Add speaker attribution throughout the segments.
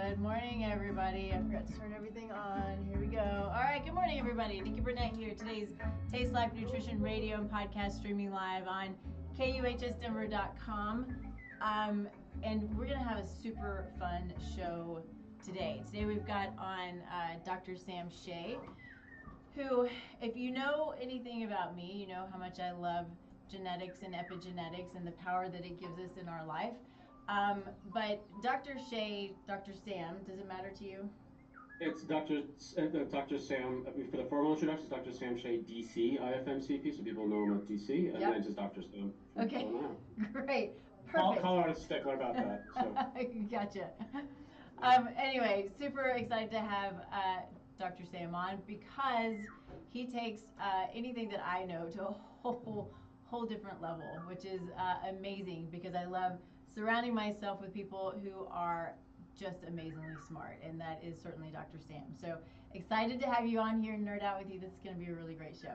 Speaker 1: Good morning, everybody. I forgot to turn everything on. Here we go. All right, good morning, everybody. Nikki Burnett here. Today's Taste Life Nutrition Radio and podcast streaming live on KUHSdenver.com. And we're going to have a super fun show today. Today we've got on Dr. Sam Shea, who, if you know anything about me, you know how much I love genetics and epigenetics and the power that it gives us in our life. But Dr. Shea, Dr. Sam, does it matter to you?
Speaker 2: It's Dr. Sam, for the formal introduction, it's Dr. Sam Shea, DC, IFMCP, so people know him at DC, and then just Dr. Sam.
Speaker 1: Okay, great, perfect.
Speaker 2: Colorado's stickler about that. So.
Speaker 1: Gotcha. Anyway, super excited to have Dr. Sam on because he takes anything that I know to a whole different level, which is amazing because I love surrounding myself with people who are just amazingly smart, and that is certainly Dr. Sam. So excited to have you on here and nerd out with you. This is going to be a really great show.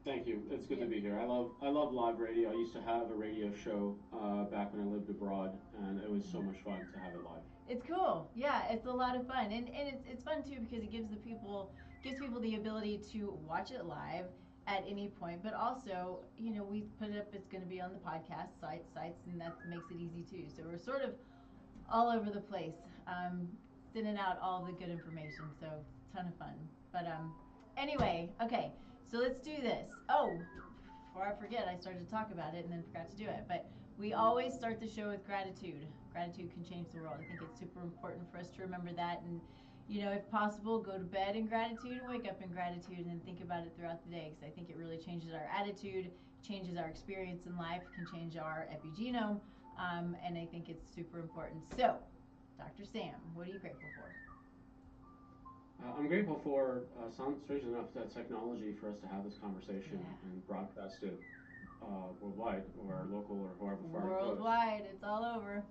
Speaker 2: Thank you. It's good to be here. I love live radio. I used to have a radio show back when I lived abroad, and it was so much fun to have it live.
Speaker 1: It's cool. Yeah, it's a lot of fun, and it's fun too because it gives people the ability to watch it live at any point, but also, you know, we put it up, it's going to be on the podcast sites, and that makes it easy too. So we're sort of all over the place, sending out all the good information, so ton of fun. But anyway, okay, so let's do this. Oh, before I forget, I started to talk about it and then forgot to do it, but we always start the show with gratitude. Gratitude can change the world. I think it's super important for us to remember that, and you know, if possible, go to bed in gratitude and wake up in gratitude and think about it throughout the day, because I think it really changes our attitude, changes our experience in life, can change our epigenome, and I think it's super important. So, Dr. Sam, what are you grateful for?
Speaker 2: I'm grateful for, sounds strange enough, that technology for us to have this conversation and broadcast it worldwide or local or however far
Speaker 1: worldwide, it's all over.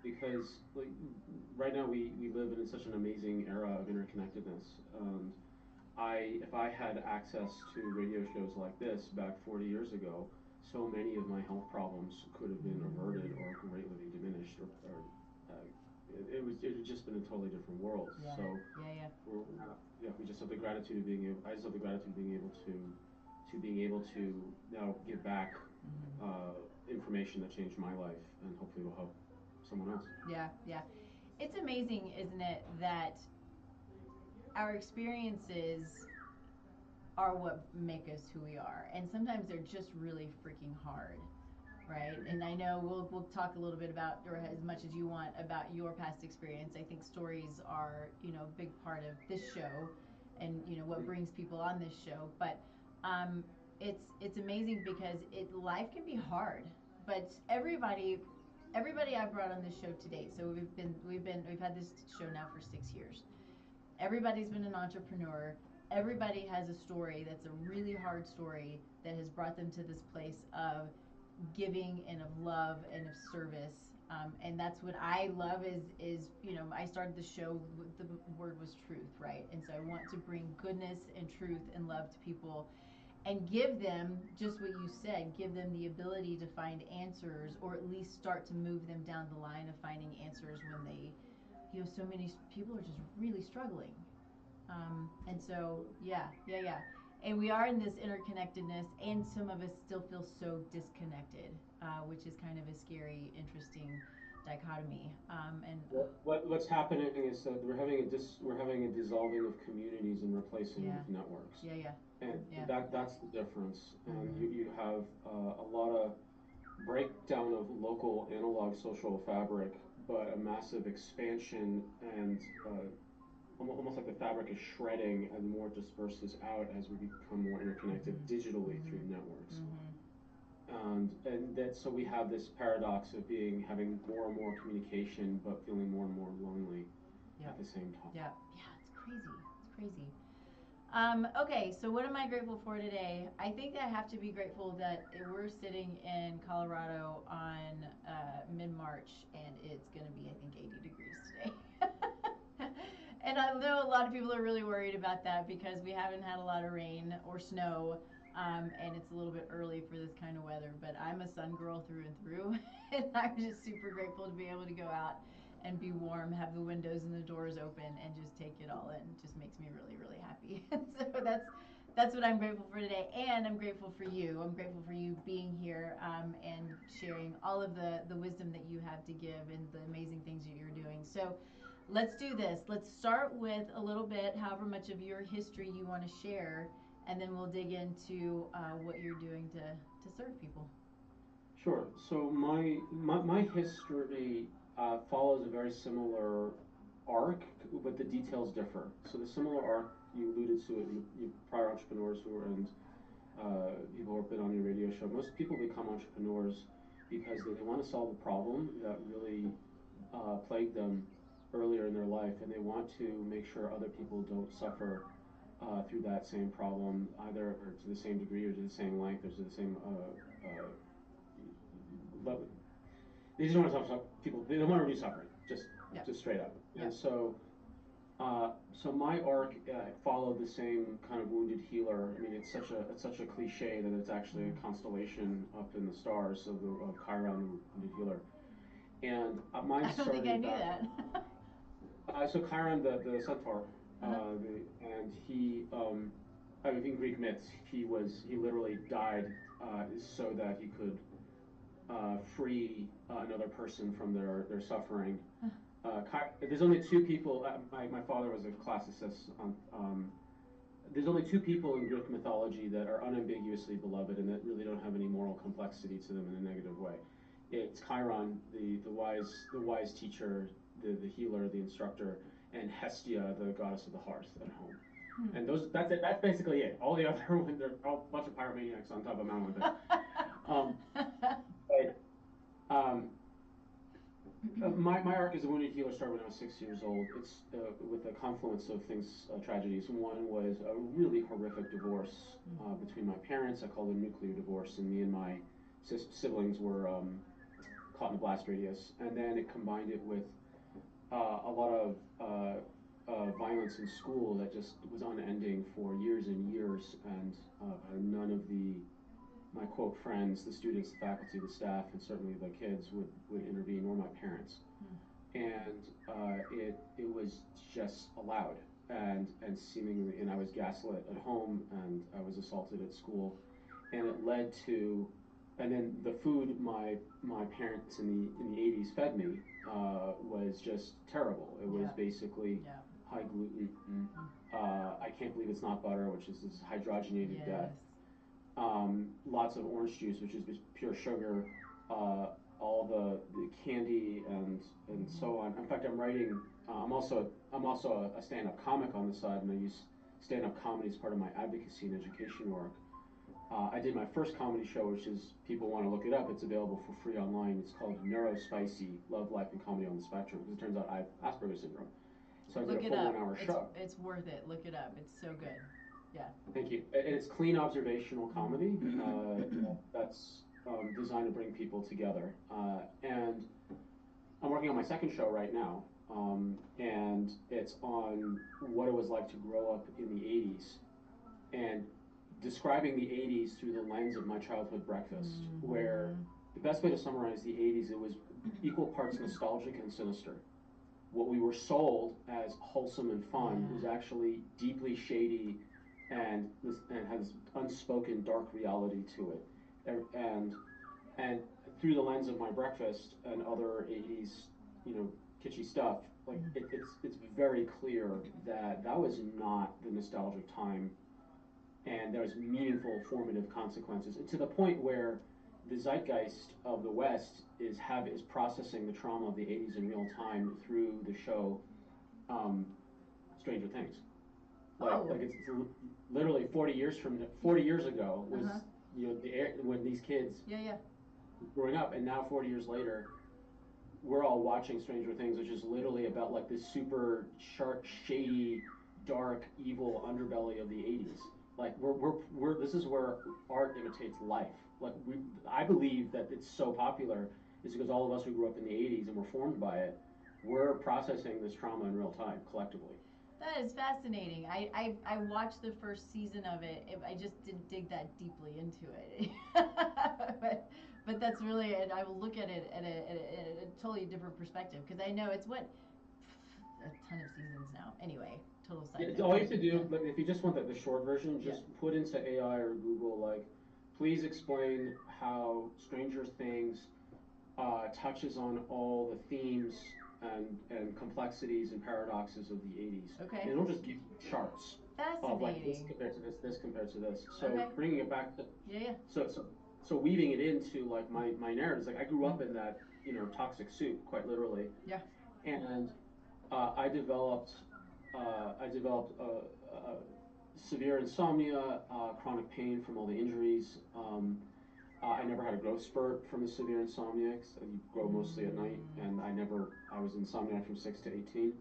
Speaker 2: Because like right now we live in such an amazing era of interconnectedness, and if I had access to radio shows like this back 40 years ago, so many of my health problems could have been averted or greatly diminished, or it would just been a totally different world.
Speaker 1: Yeah.
Speaker 2: So we just have the gratitude of being able. I just have the gratitude of being able to now give back information that changed my life, and hopefully will help someone else.
Speaker 1: Yeah. It's amazing, isn't it, that our experiences are what make us who we are, and sometimes they're just really freaking hard, right? And I know we'll talk a little bit about, or as much as you want, about your past experience. I think stories are, you know, a big part of this show, and you know what brings people on this show. But it's amazing because life can be hard, but everybody I brought on this show today, so we've had this show now for 6 years. Everybody's been an entrepreneur. Everybody has a story that's a really hard story that has brought them to this place of giving and of love and of service. And that's what I love is, you know, I started the show with the word was truth, right? And so I want to bring goodness and truth and love to people, and give them just what you said, give them the ability to find answers, or at least start to move them down the line of finding answers when they, you know, so many people are just really struggling. And so, yeah. And we are in this interconnectedness, and some of us still feel so disconnected, which is kind of a scary, interesting dichotomy. And
Speaker 2: what's happening is that we're having a dissolving of communities and replacing with networks. And that's the difference. And you have a lot of breakdown of local analog social fabric, but a massive expansion, and almost like the fabric is shredding and more disperses out as we become more interconnected digitally through networks. And that, so we have this paradox of having more and more communication, but feeling more and more lonely at the same time.
Speaker 1: Yeah, it's crazy. Okay, so what am I grateful for today? I think that I have to be grateful that we're sitting in Colorado on mid-March, and it's going to be, I think, 80 degrees today. And I know a lot of people are really worried about that because we haven't had a lot of rain or snow, and it's a little bit early for this kind of weather, but I'm a sun girl through and through, and I'm just super grateful to be able to go out and be warm, have the windows and the doors open, and just take it all in. It just makes me really, really happy. So that's what I'm grateful for today, and I'm grateful for you. I'm grateful for you being here and sharing all of the wisdom that you have to give and the amazing things that you're doing. So let's do this. Let's start with a little bit, however much of your history you want to share, and then we'll dig into what you're doing to serve people.
Speaker 2: Sure. So my history follows a very similar arc, but the details differ. So the similar arc, you alluded to it, you prior entrepreneurs who are, and people who have been on your radio show, most people become entrepreneurs because they want to solve a problem that really plagued them earlier in their life, and they want to make sure other people don't suffer through that same problem, either or to the same degree or to the same length or to the same but they just don't want to talk people. They don't want to reduce suffering, just straight up. And so my arc followed the same kind of wounded healer. I mean, it's such a cliche that it's actually a constellation up in the stars of Chiron, the wounded healer. And mine
Speaker 1: I don't think I knew that.
Speaker 2: So Chiron, the centaur, and he, in Greek myths, he literally died so that he could free another person from their suffering. There's only two people. My father was a classicist. There's only two people in Greek mythology that are unambiguously beloved and that really don't have any moral complexity to them in a negative way. It's Chiron, the wise teacher, the healer, the instructor, and Hestia, the goddess of the hearth at home. And that's it. That's basically it. All the other ones are a bunch of pyromaniacs on top of Mount Olympus. My arc as a wounded healer started when I was 6 years old. It's with a confluence of things, tragedies. One was a really horrific divorce between my parents. I called it a nuclear divorce, and me and my siblings were caught in a blast radius. And then it combined it with a lot of violence in school that just was unending for years and years, and none of my quote friends, the students, the faculty, the staff, and certainly the kids would intervene, or my parents. And it was just allowed, and seemingly, and I was gaslit at home, and I was assaulted at school, and it led to, and then the food my parents in the 80s fed me was just terrible. It was basically high gluten. I can't believe it's not butter, which is this hydrogenated death. Lots of orange juice, which is pure sugar, all the candy and so on. In fact, I'm writing. I'm also a stand-up comic on the side, and I use stand-up comedy as part of my advocacy and education work. I did my first comedy show, which is, people want to look it up. It's available for free online. It's called Neurospicy: Love, Life, and Comedy on the Spectrum. Because it turns out I have Asperger's syndrome. So I did a full 1 hour show.
Speaker 1: It's worth it. Look it up. It's so good. Yeah.
Speaker 2: Thank you. And it's clean observational comedy that's designed to bring people together. And I'm working on my second show right now, and it's on what it was like to grow up in the 80s and describing the 80s through the lens of my childhood breakfast, where the best way to summarize the 80s, it was equal parts nostalgic and sinister. What we were sold as wholesome and fun was actually deeply shady and has unspoken dark reality to it, and through the lens of my breakfast and other 80s, kitschy stuff, like it's very clear that was not the nostalgic time, and there's meaningful formative consequences, to the point where the zeitgeist of the West is processing the trauma of the 80s in real time through the show Stranger Things. Like it's literally 40 years ago was when these kids growing up, and now 40 years later we're all watching Stranger Things, which is literally about like this super sharp, shady, dark, evil underbelly of the 80s. Like this is where art imitates life. Like I believe that it's so popular is because all of us who grew up in the 80s and were formed by it, we're processing this trauma in real time collectively.
Speaker 1: That is fascinating. I watched the first season of it. I just didn't dig that deeply into it. But that's really it. I will look at it at a totally different perspective because I know it's what a ton of seasons now. Anyway, total side.
Speaker 2: Yeah, all you have to do, like, if you just want the short version, just put into AI or Google, like, please explain how Stranger Things touches on all the themes and complexities and paradoxes of the 80s.
Speaker 1: Okay.
Speaker 2: And it'll just give you charts of like this compared to this compared to this. So bringing it back to so weaving it into like my narratives. Like I grew up in that toxic soup, quite literally.
Speaker 1: Yeah.
Speaker 2: And I developed severe insomnia, chronic pain from all the injuries. I never had a growth spurt from the severe insomnia because you grow mostly at night, and I was insomniac from 6 to 18.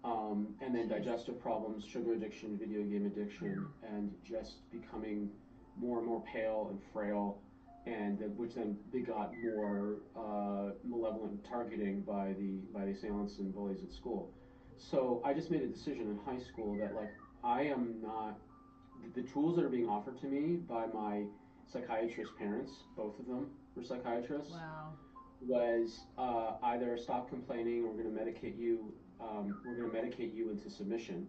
Speaker 2: And then digestive problems, sugar addiction, video game addiction, and just becoming more and more pale and frail, and which then begot more malevolent targeting by the assailants and bullies at school. So I just made a decision in high school that like I am not the tools that are being offered to me by my psychiatrist parents, both of them were psychiatrists.
Speaker 1: Wow.
Speaker 2: Was either stop complaining, or we're going to medicate you. We're going to medicate you into submission,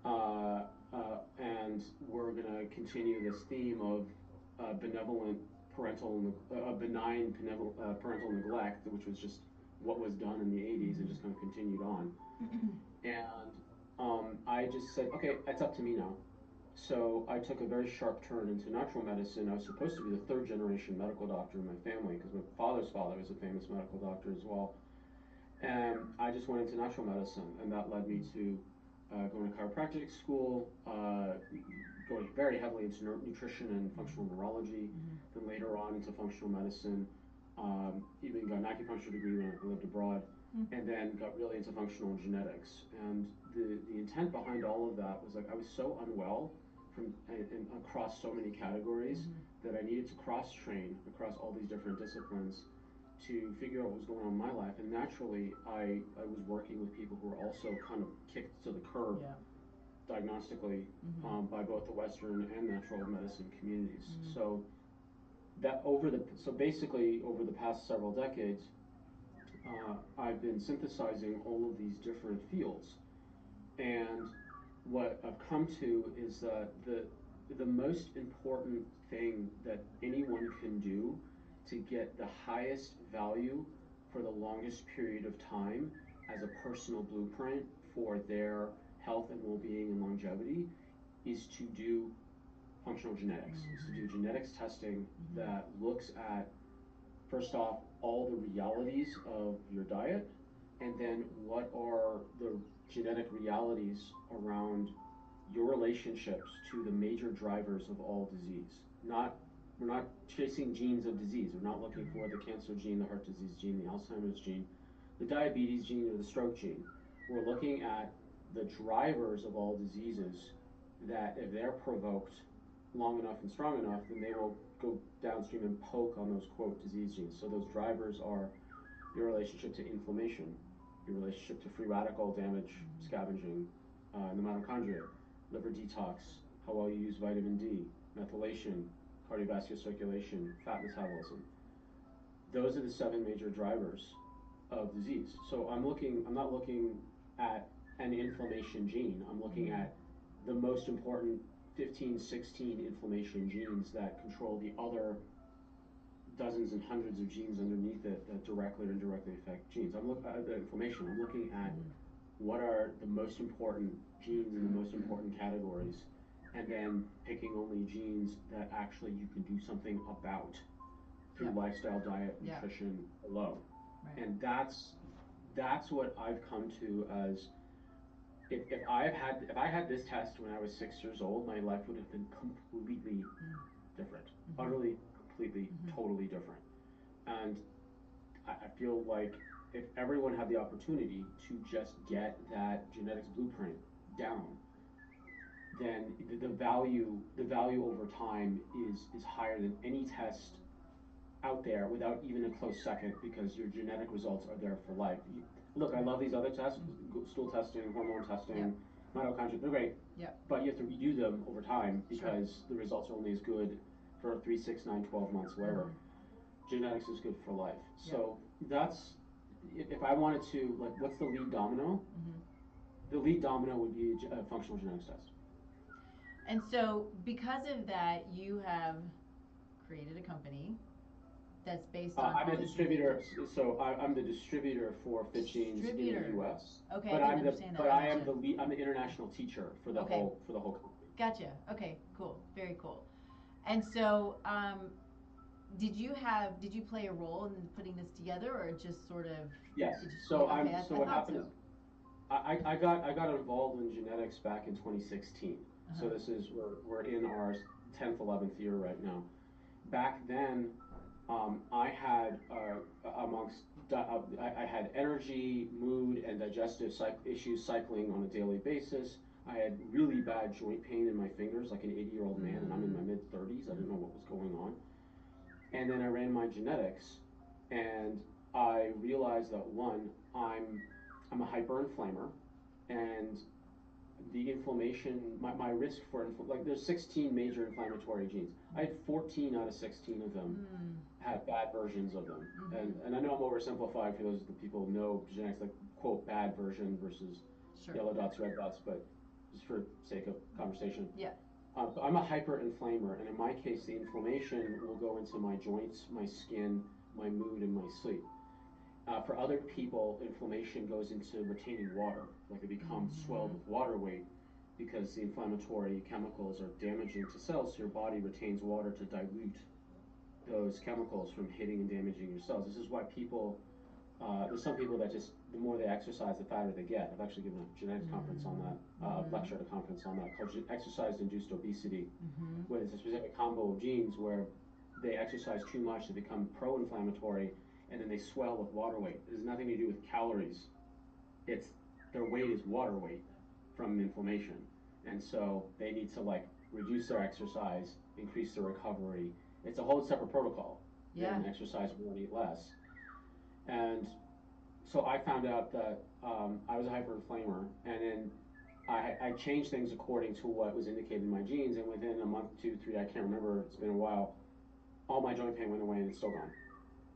Speaker 2: and we're going to continue this theme of benevolent benign parental neglect, which was just what was done in the 80s and just kind of continued on. And I just said, okay, it's up to me now. So I took a very sharp turn into natural medicine. I was supposed to be the third generation medical doctor in my family because my father's father was a famous medical doctor as well. And I just went into natural medicine, and that led me to going to chiropractic school, going very heavily into nutrition and functional neurology, then later on into functional medicine, even got an acupuncture degree when I lived abroad, and then got really into functional genetics. And the intent behind all of that was like I was so unwell across so many categories that I needed to cross-train across all these different disciplines to figure out what was going on in my life. And naturally, I was working with people who were also kind of kicked to the curb diagnostically by both the Western and natural medicine communities. So basically over the past several decades, I've been synthesizing all of these different fields. And what I've come to is that the most important thing that anyone can do to get the highest value for the longest period of time as a personal blueprint for their health and well-being and longevity is to do functional genetics, is to do genetics testing that looks at, first off, all the realities of your diet, and then what are the genetic realities around your relationships to the major drivers of all disease. We're not chasing genes of disease. We're not looking for the cancer gene, the heart disease gene, the Alzheimer's gene, the diabetes gene, or the stroke gene. We're looking at the drivers of all diseases that if they're provoked long enough and strong enough, then they will go downstream and poke on those, quote, disease genes. So those drivers are your relationship to inflammation, your relationship to free radical damage, scavenging, in the mitochondria, liver detox, how well you use vitamin D, methylation, cardiovascular circulation, fat metabolism. Those are the 7 major drivers of disease. So I'm not looking at an inflammation gene. I'm looking at the most important 15, 16 inflammation genes that control the other dozens and hundreds of genes underneath it that directly or indirectly affect genes. I'm looking at the inflammation. I'm looking at what are the most important genes in the most important categories, and then picking only genes that actually you can do something about through lifestyle, diet, nutrition alone. Right. And that's what I've come to as if I had this test when I was 6 years old, my life would have been completely different, utterly, completely, totally different. And I feel like if everyone had the opportunity to just get that genetics blueprint down, then the value over time is higher than any test out there without even a close second, because your genetic results are there for life. Look, I love these other tests, stool testing, hormone testing, mitochondria, they're great. But you have to redo them over time because the results are only as good for 3, 6, 9, 12 months, whatever. genetics is good for life. So that's, if I wanted to, like, what's the lead domino? The lead domino would be a functional genetics test.
Speaker 1: And so, because of that, you have created a company that's based on.
Speaker 2: I'm a distributor, so I'm the distributor for FitGenes in the U.S.
Speaker 1: Okay,
Speaker 2: but
Speaker 1: I understand that.
Speaker 2: But I am the lead. I'm the international teacher for the whole company.
Speaker 1: Gotcha. Okay, cool. Very cool. And so, did you play a role in putting this together, or just sort of?
Speaker 2: Yes. So what happened is, I got involved in genetics back in 2016. So this is, we're in our 10th, 11th year right now. Back then, I had I had energy, mood, and digestive issues cycling on a daily basis. I had really bad joint pain in my fingers, like an 80-year-old man, and I'm in my mid-30s. I didn't know what was going on. And then I ran my genetics, and I realized that, one, I'm a hyperinflamer, and the inflammation, my risk for, like, there's 16 major inflammatory genes. I had 14 out of 16 of them had bad versions of them. And I know I'm oversimplifying for those people who know genetics, like, quote, bad version versus yellow dots, red dots, but just for sake of conversation.
Speaker 1: Yeah.
Speaker 2: So I'm a hyperinflamer, and in my case, the inflammation will go into my joints, my skin, my mood, and my sleep. For other people, inflammation goes into retaining water, like it becomes swelled with water weight, because the inflammatory chemicals are damaging to cells, so your body retains water to dilute those chemicals from hitting and damaging your cells. This is why people, there's some people that just, the more they exercise, the fatter they get. I've actually given a genetics conference on that, lecture at a conference on that, called exercise-induced obesity, where there's a specific combo of genes where they exercise too much to become pro-inflammatory, and then they swell with water weight. It has nothing to do with calories. It's, their weight is water weight from inflammation. And so they need to, like, reduce their exercise, increase their recovery. It's a whole separate protocol. And exercise more and eat less. And so I found out that I was a hyperinflamer, and then I changed things according to what was indicated in my genes, and within a month, 2, 3, I can't remember, it's been a while, all my joint pain went away and it's still gone.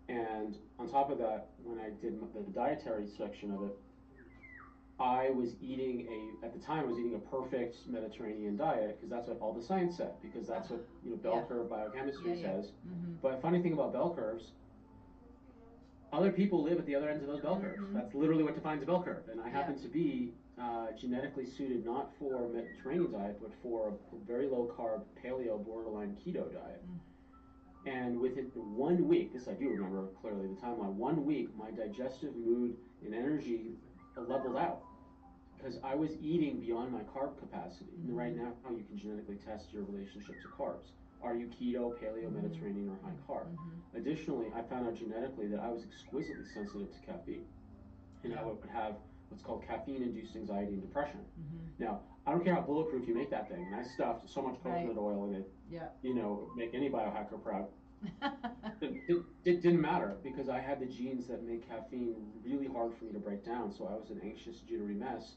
Speaker 2: And on top of that, when I did the dietary section of it, I was eating at the time I was eating a perfect Mediterranean diet, because that's what all the science said, because that's what, you know, bell curve biochemistry says. But the funny thing about bell curves, other people live at the other ends of those bell curves. That's literally what defines a bell curve. And I happen to be genetically suited not for Mediterranean diet, but for a very low carb, paleo, borderline keto diet. And within 1 week, this I do remember clearly the timeline, 1 week, my digestive, mood, and energy leveled out, because I was eating beyond my carb capacity. And right now, you can genetically test your relationship to carbs. Are you keto, paleo, Mediterranean, or high carb? Additionally, I found out genetically that I was exquisitely sensitive to caffeine. And I would have what's called caffeine-induced anxiety and depression. Now, I don't care how bulletproof you make that thing, and I stuffed so much coconut oil in it, you know, make any biohacker proud. It didn't matter, because I had the genes that make caffeine really hard for me to break down, so I was an anxious, jittery mess,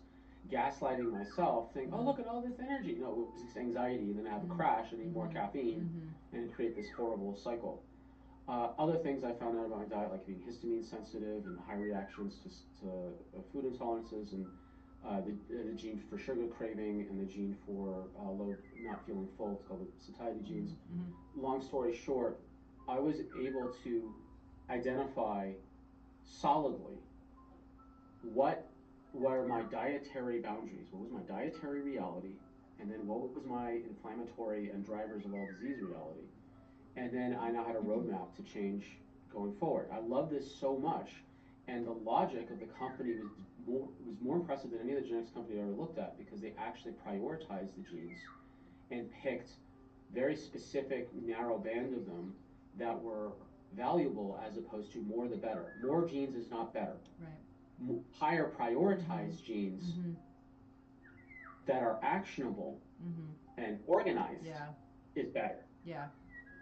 Speaker 2: gaslighting myself, thinking, oh, look at all this energy. No, it was just anxiety, and then I have a crash, I need more caffeine, and create this horrible cycle. Other things I found out about my diet, like being histamine sensitive and high reactions to food intolerances, and the gene for sugar craving, and the gene for not feeling full, it's called the satiety genes. Long story short, I was able to identify solidly what were my dietary boundaries, what was my dietary reality, and then what was my inflammatory and drivers of all disease reality. And then I now had a roadmap to change going forward. I love this so much, and the logic of the company was more impressive than any other genetics company I ever looked at, because they actually prioritized the genes and picked very specific, narrow band of them that were valuable, as opposed to more the better. More genes is not better. Higher prioritized genes that are actionable and organized is better.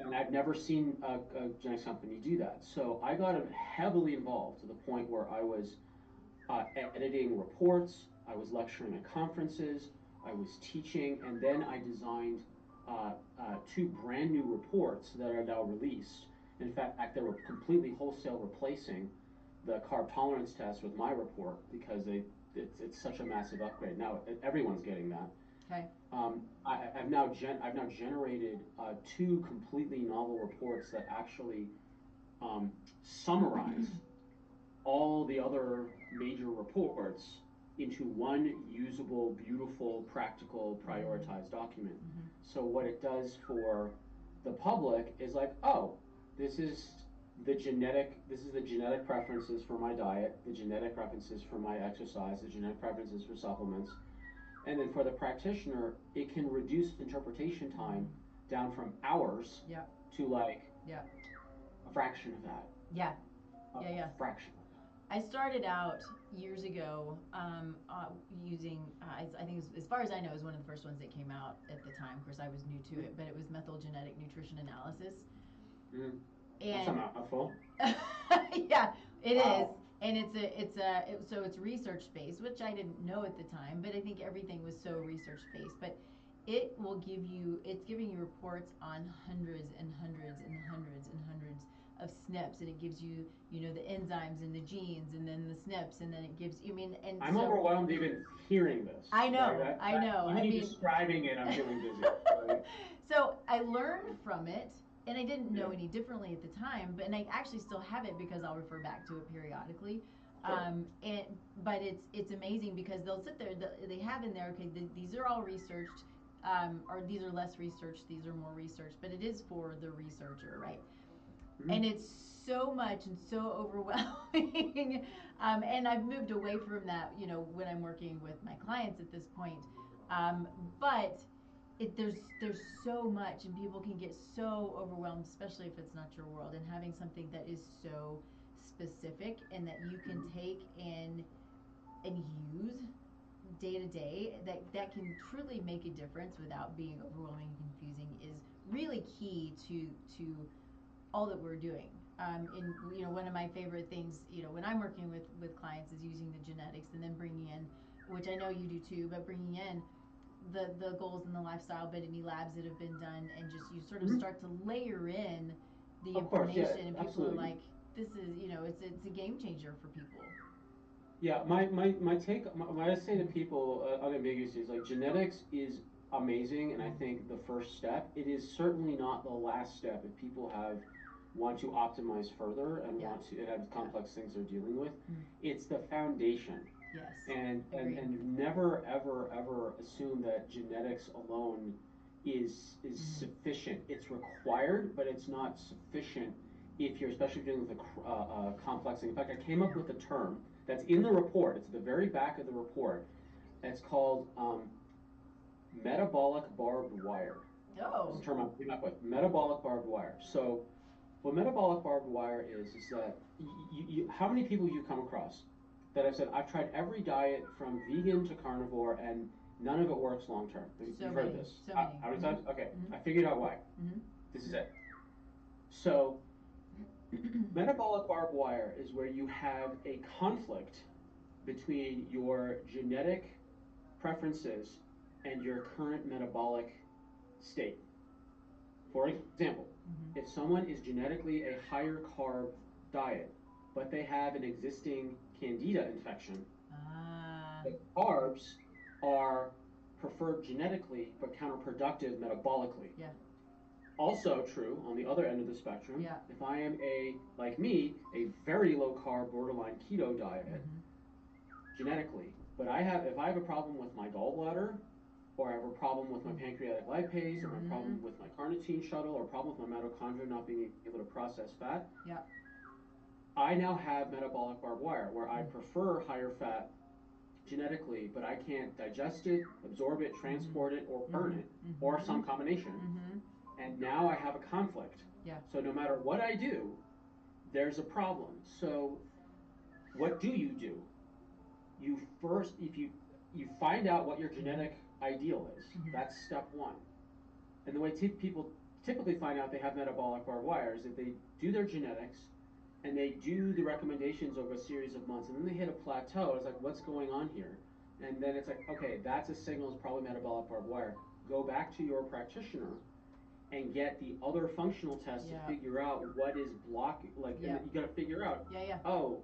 Speaker 2: And I've never seen a genetics company do that. So I got heavily involved to the point where I was editing reports, I was lecturing at conferences, I was teaching, and then I designed 2 brand new reports that are now released In fact, they were completely wholesale replacing the carb tolerance test with my report because it's such a massive upgrade. Now everyone's getting that.
Speaker 1: Okay.
Speaker 2: I've now generated 2 completely novel reports that actually summarize all the other major reports into one usable, beautiful, practical, prioritized document.
Speaker 1: Mm-hmm.
Speaker 2: So what it does for the public is like, oh, this is the genetic preferences for my diet, the genetic preferences for my exercise, the genetic preferences for supplements. And then for the practitioner, it can reduce interpretation time down from hours to like a fraction of that.
Speaker 1: Yeah.
Speaker 2: A fraction.
Speaker 1: I started out years ago using, I think, as far as I know, it was one of the first ones that came out at the time. Of course, I was new to it, but it was methyl-genetic nutrition analysis.
Speaker 2: Mm. That's a mouthful.
Speaker 1: Yeah, it is. And so it's research based, which I didn't know at the time, but I think everything was so research based. But it's giving you reports on hundreds and hundreds and hundreds and hundreds of SNPs, and it gives you, the enzymes and the genes, and then the SNPs, and then it gives,
Speaker 2: I'm overwhelmed even hearing this.
Speaker 1: I know, I know.
Speaker 2: Describing it, I'm feeling dizzy. Right?
Speaker 1: So I learned from it, and I didn't know any differently at the time, and I actually still have it because I'll refer back to it periodically. Sure. But it's amazing because they'll sit there, they have in there, okay, these are all researched, or these are less researched, these are more researched, but it is for the researcher, right? Mm-hmm. And it's so much and so overwhelming. And I've moved away from that, when I'm working with my clients at this point. But there's so much, and people can get so overwhelmed, especially if it's not your world. And having something that is so specific and that you can take and use day to day, that can truly make a difference without being overwhelming and confusing, is really key to all that we're doing. And one of my favorite things, when I'm working with clients, is using the genetics and then bringing in, which I know you do too, but bringing in the goals and the lifestyle biochemistry labs that have been done, and just you sort of start to layer in the information, and people
Speaker 2: absolutely.
Speaker 1: are like, this is, it's a game changer for people.
Speaker 2: Yeah, my take, what I say to people unambiguously is like, genetics is amazing, and I think the first step. It is certainly not the last step if people want to optimize further and want to have complex things they're dealing with. It's the foundation.
Speaker 1: Yes.
Speaker 2: And never ever assume that genetics alone is sufficient. It's required, but it's not sufficient especially if you're dealing with a complex thing. In fact, I came up with a term that's in the report. It's at the very back of the report. It's called metabolic barbed wire.
Speaker 1: Oh.
Speaker 2: It's a term I came up with. Metabolic barbed wire. So what metabolic barbed wire is that how many people you come across that have said, I've tried every diet from vegan to carnivore and none of it works long term. You've heard this.
Speaker 1: So many.
Speaker 2: How many times? Okay, I figured out why. This is it. So metabolic barbed wire is where you have a conflict between your genetic preferences and your current metabolic state. For example, if someone is genetically a higher carb diet, but they have an existing candida infection, the carbs are preferred genetically but counterproductive metabolically.
Speaker 1: Yeah.
Speaker 2: Also true on the other end of the spectrum, if I am like me, a very low carb borderline keto diet genetically, but if I have a problem with my gallbladder, or I have a problem with my pancreatic lipase, or a problem with my carnitine shuttle, or a problem with my mitochondria not being able to process fat, I now have metabolic barbed wire, where I prefer higher fat genetically, but I can't digest it, absorb it, transport it, or burn it, or some combination. And now I have a conflict.
Speaker 1: Yeah.
Speaker 2: So no matter what I do, there's a problem. So what do? You first, if you find out what your genetic ideal is, that's step one. And the way people typically find out they have metabolic barbed wire is that they do their genetics and they do the recommendations over a series of months, and then they hit a plateau. It's like, what's going on here? And then it's like, okay, that's a signal. It's probably metabolic barbed wire. Go back to your practitioner and get the other functional tests to figure out what is blocking. Like, and you got to figure out. Oh,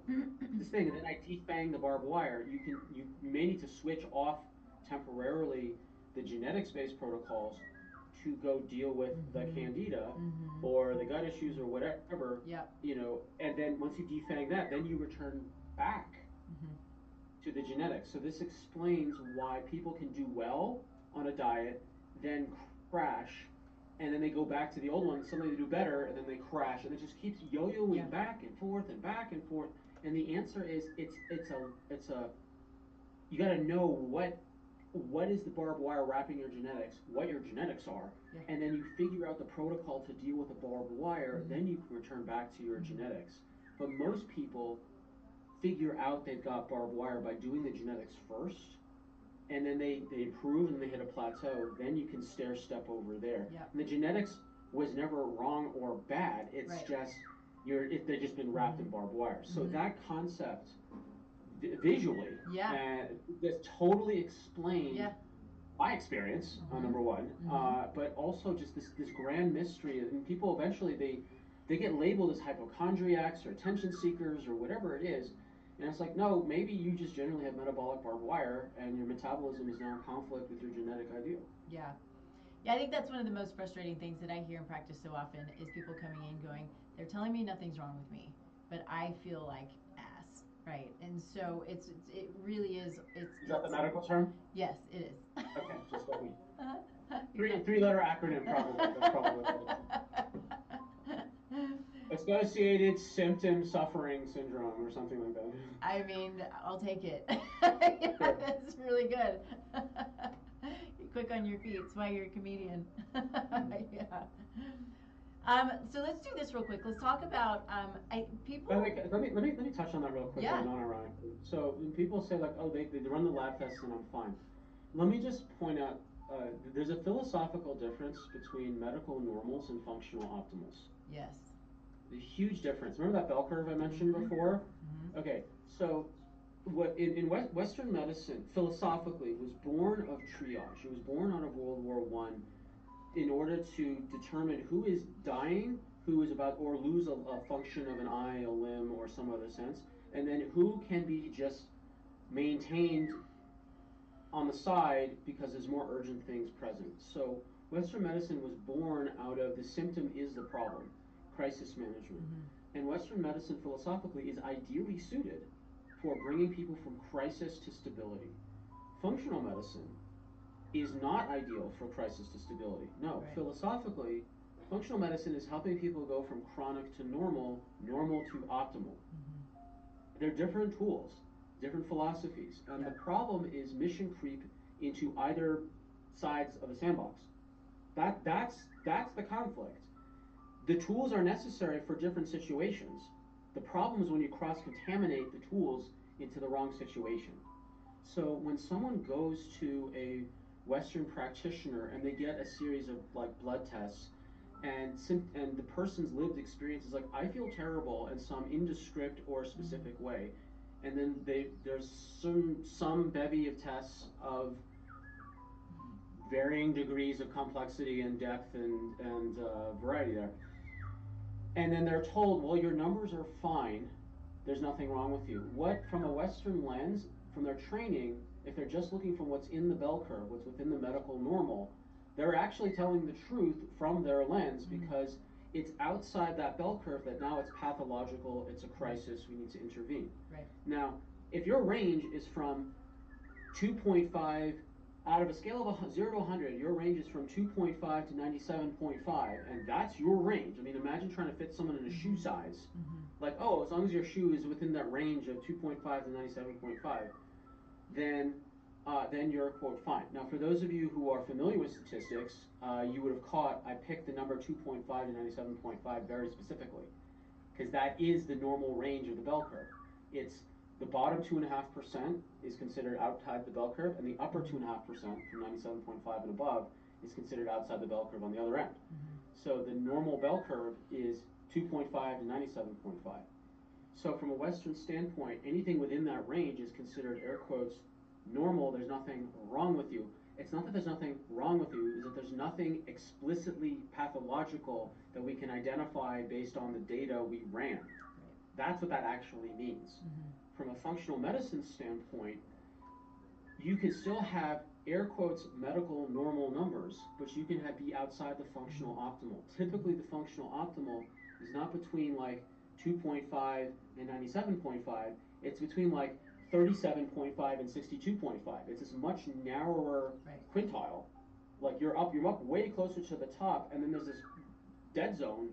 Speaker 2: this thing, and then I defang the barbed wire. You may need to switch off temporarily the genetics-based protocols to go deal with the candida or the gut issues or whatever. You know, and then once you defang that, then you return back to the genetics. So this explains why people can do well on a diet, then crash, and then they go back to the old one. Suddenly they do better, and then they crash, and it just keeps yo-yoing back and forth and back and forth. And the answer is it's a you got to know what is the barbed wire wrapping your genetics, what your genetics are, and then you figure out the protocol to deal with the barbed wire. Then you can return back to your genetics. But most people figure out they've got barbed wire by doing the genetics first, and then they improve and they hit a plateau. Then you can stair step over there. And the genetics was never wrong or bad. It's just they've just been wrapped in barbed wire. So that concept visually just totally explained my experience number one, but also just this grand mystery. And people eventually they get labeled as hypochondriacs or attention seekers or whatever it is. And it's like, no, maybe you just generally have metabolic barbed wire and your metabolism is now in conflict with your genetic ideal.
Speaker 1: Yeah, I think that's one of the most frustrating things that I hear in practice so often is people coming in going, they're telling me nothing's wrong with me, but I feel like ass, right? And so it really is. Is
Speaker 2: that the medical term?
Speaker 1: Yes, it is.
Speaker 2: Okay, just let me. Three-letter acronym probably. That's probably what it is. Associated symptom suffering syndrome or something like that.
Speaker 1: I mean, I'll take it. That's really good. You're quick on your feet. That's why you're a comedian. So let's do this real quick. Let's talk about people.
Speaker 2: Let me touch on that real quick. Non-ironically. So when people say like, oh, they run the lab tests and I'm fine. Let me just point out there's a philosophical difference between medical normals and functional optimals.
Speaker 1: Yes.
Speaker 2: The huge difference. Remember that bell curve I mentioned before? Okay, so what in Western medicine philosophically was born of triage. It was born out of World War I in order to determine who is dying, who is about or lose a function of an eye, a limb, or some other sense, and then who can be just maintained on the side because there's more urgent things present. So Western medicine was born out of the symptom is the problem. Crisis management. And Western medicine philosophically is ideally suited for bringing people from crisis to stability. Functional medicine is not ideal for crisis to stability. No, philosophically, functional medicine is helping people go from chronic to normal to optimal. They're different tools, different philosophies, and the problem is mission creep into either sides of the sandbox. That's the conflict. The tools are necessary for different situations. The problem is when you cross-contaminate the tools into the wrong situation. So when someone goes to a Western practitioner and they get a series of like blood tests and the person's lived experience is like, I feel terrible in some indescript or specific way. And then there's some bevy of tests of varying degrees of complexity and depth and variety there. And then they're told, well, your numbers are fine. There's nothing wrong with you. What, from a Western lens, from their training, if they're just looking from what's in the bell curve, what's within the medical normal, they're actually telling the truth from their lens because it's outside that bell curve that now it's pathological, it's a crisis, we need to intervene. Now, if your range is from 2.5 out of a scale of 0 to 100, your range is from 2.5 to 97.5, and that's your range. I mean, imagine trying to fit someone in a shoe size. Like, oh, as long as your shoe is within that range of 2.5 to 97.5, then you're, quote, fine. Now, for those of you who are familiar with statistics, you would have caught I picked the number 2.5 to 97.5 very specifically, because that is the normal range of the bell curve. It's the bottom 2.5% is considered outside the bell curve, and the upper 2.5% from 97.5 and above is considered outside the bell curve on the other end. So the normal bell curve is 2.5 to 97.5. So from a Western standpoint, anything within that range is considered, air quotes, normal. There's nothing wrong with you. it's not that there's nothing wrong with you, it's that there's nothing explicitly pathological that we can identify based on the data we ran. That's what that actually means. From a functional medicine standpoint, you can still have air quotes medical normal numbers, but you can be outside the functional optimal. Typically, the functional optimal is not between like 2.5 and 97.5. It's between like 37.5 and 62.5. It's this much narrower quintile. Like you're up way closer to the top, and then there's this dead zone.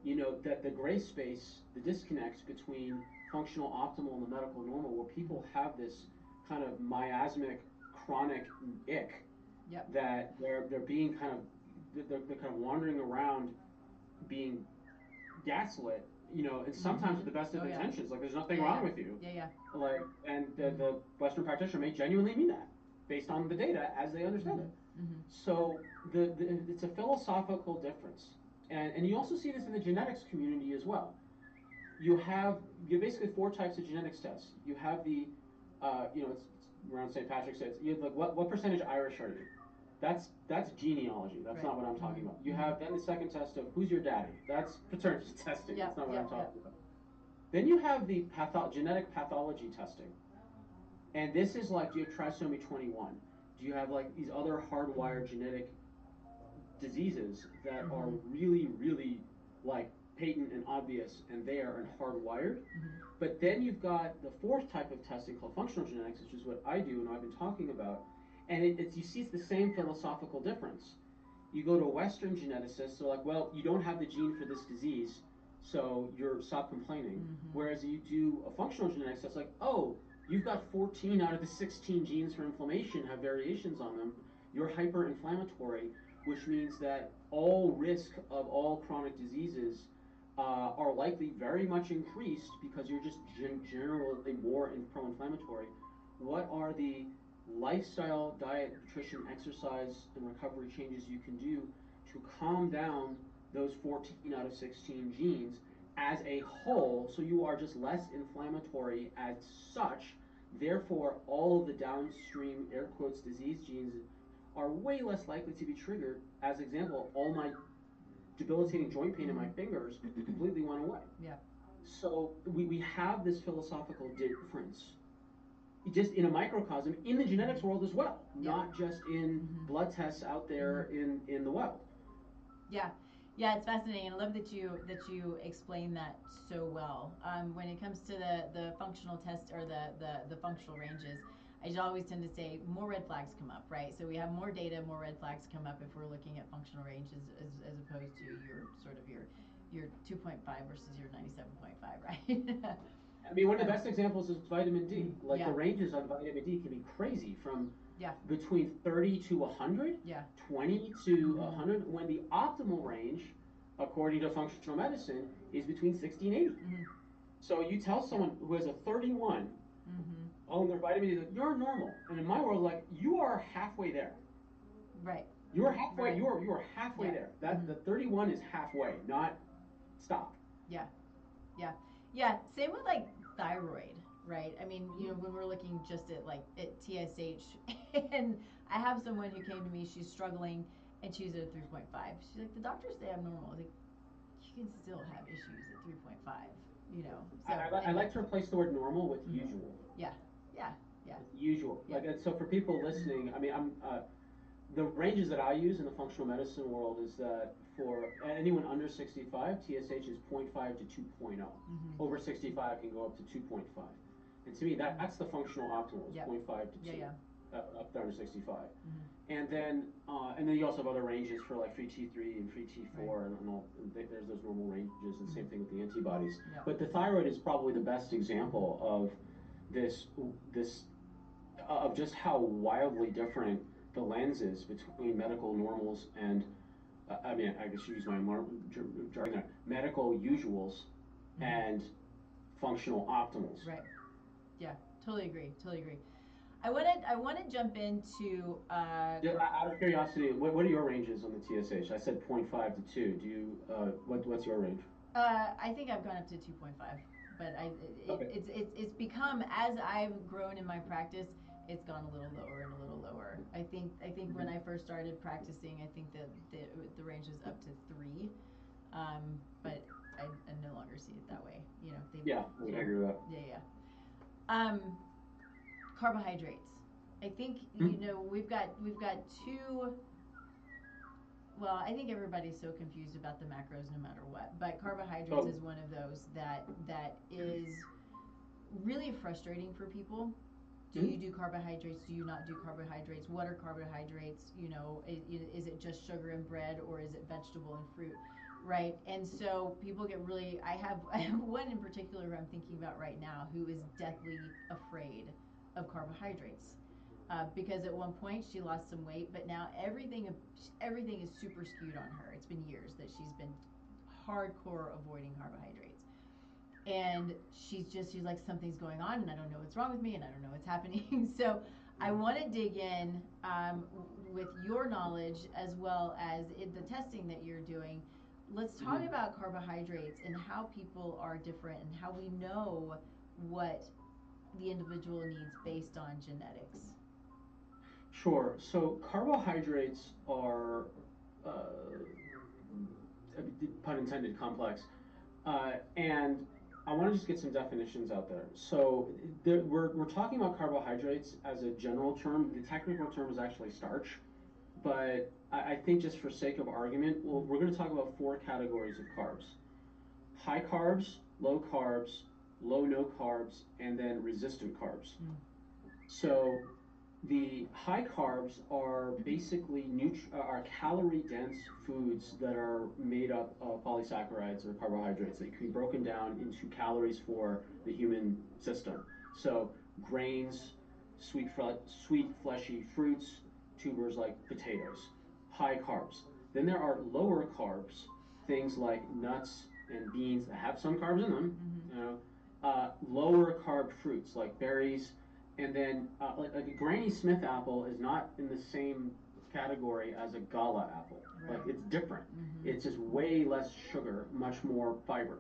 Speaker 2: You know, that the gray space, the disconnect between functional optimal and the medical normal, where people have this kind of miasmic chronic ick that they're being kind of they're kind of wandering around being gaslit, you know, and sometimes with the best of intentions, like there's nothing wrong with you. Like, and the Western practitioner may genuinely mean that based on the data as they understand it. So it's a philosophical difference. And you also see this in the genetics community as well. You have basically 4 types of genetics tests. You have the, you know, it's around St. Patrick's Day. You have like what percentage Irish are you? That's genealogy. That's not what I'm talking about. You have then the second test of who's your daddy. That's paternity testing. That's not what I'm talking about. Then you have the genetic pathology testing. And this is like, do you have trisomy 21? Do you have like these other hardwired genetic diseases that are really, really like patent and obvious and there and hardwired? But then you've got the 4th type of testing called functional genetics, which is what I do and I've been talking about. And you see it's the same philosophical difference. You go to a Western geneticist, they're like, well, you don't have the gene for this disease, so stop complaining. Whereas you do a functional genetics test, like, oh, you've got 14 out of the 16 genes for inflammation have variations on them. You're hyper-inflammatory, which means that all risk of all chronic diseases are likely very much increased because you're just generally more pro-inflammatory. What are the lifestyle, diet, nutrition, exercise, and recovery changes you can do to calm down those 14 out of 16 genes as a whole, so you are just less inflammatory as such? Therefore, all of the downstream air quotes disease genes are way less likely to be triggered. As example, all my debilitating joint pain in my fingers completely went away. So we have this philosophical difference just in a microcosm in the genetics world as well, not just in blood tests out there in the wild.
Speaker 1: Yeah, it's fascinating. I love that you explain that so well. When it comes to the functional test or the functional ranges, I always tend to say more red flags come up, right? So we have more data, more red flags come up if we're looking at functional ranges as opposed to your 2.5 versus your 97.5, right?
Speaker 2: I mean, one of the best examples is vitamin D. Like the ranges on vitamin D can be crazy from between 30 to 100, 20 to 100, when the optimal range, according to functional medicine, is between 60 and 80. So you tell someone who has a 31 on their vitamin D, like, you're normal. And in my world, like, you are halfway there. You're halfway. You are halfway there. That the 31 is halfway, not stop.
Speaker 1: Same with like thyroid, right? I mean, you know, when we're looking just at TSH, and I have someone who came to me, she's struggling, and she's at 3.5. She's like, the doctors say I'm normal. I was like, you can still have issues at 3.5, you know. So
Speaker 2: I like to replace the word normal with usual. Usual. Like, so for people listening, I mean, the ranges that I use in the functional medicine world is that for anyone under 65, TSH is 0.5 to 2.0. Over 65 can go up to 2.5. And to me, that's the functional optimal, is 0.5 to 2, up to under 65. And then you also have other ranges for like free T3 and free T4, and all. There's those normal ranges, and same thing with the antibodies. But the thyroid is probably the best example of this of just how wildly different the lens is between medical normals and I mean, I guess you use my jargon there, medical usuals and functional optimals.
Speaker 1: Totally agree. I want to jump into
Speaker 2: out of curiosity, what are your ranges on the TSH? I said 0.5 to 2. Do you what's your range?
Speaker 1: I think I've gone up to 2.5, but it's become, as I've grown in my practice, it's gone a little lower and a little lower. I think when I first started practicing, I think that the range was up to 3, but I no longer see it that way. You know,
Speaker 2: yeah, I agree with that.
Speaker 1: Yeah. Carbohydrates. I think you know we've got 2. Well, I think everybody's so confused about the macros no matter what, but carbohydrates is one of those that is really frustrating for people. Do you do carbohydrates? Do you not do carbohydrates? What are carbohydrates? You know, is it just sugar and bread, or is it vegetable and fruit? Right? And so people get really, I have one in particular who I'm thinking about right now who is deathly afraid of carbohydrates. Because at one point she lost some weight, but now everything is super skewed on her. It's been years that she's been hardcore avoiding carbohydrates. And she's like, something's going on and I don't know what's wrong with me and I don't know what's happening. So I want to dig in with your knowledge as well as the testing that you're doing. Let's talk about carbohydrates and how people are different and how we know what the individual needs based on genetics.
Speaker 2: Sure. So carbohydrates are, pun intended, complex. And I want to just get some definitions out there. So we're talking about carbohydrates as a general term. The technical term is actually starch. But I think just for sake of argument, we're going to talk about 4 categories of carbs. High carbs, low no carbs, and then resistant carbs. So the high carbs are basically are calorie-dense foods that are made up of polysaccharides or carbohydrates that can be broken down into calories for the human system. So grains, sweet fleshy fruits, tubers like potatoes, high carbs. Then there are lower carbs, things like nuts and beans that have some carbs in them. You know, lower carb fruits like berries. And then, like a Granny Smith apple is not in the same category as a Gala apple. Right. Like, it's different. It's just way less sugar, much more fiber.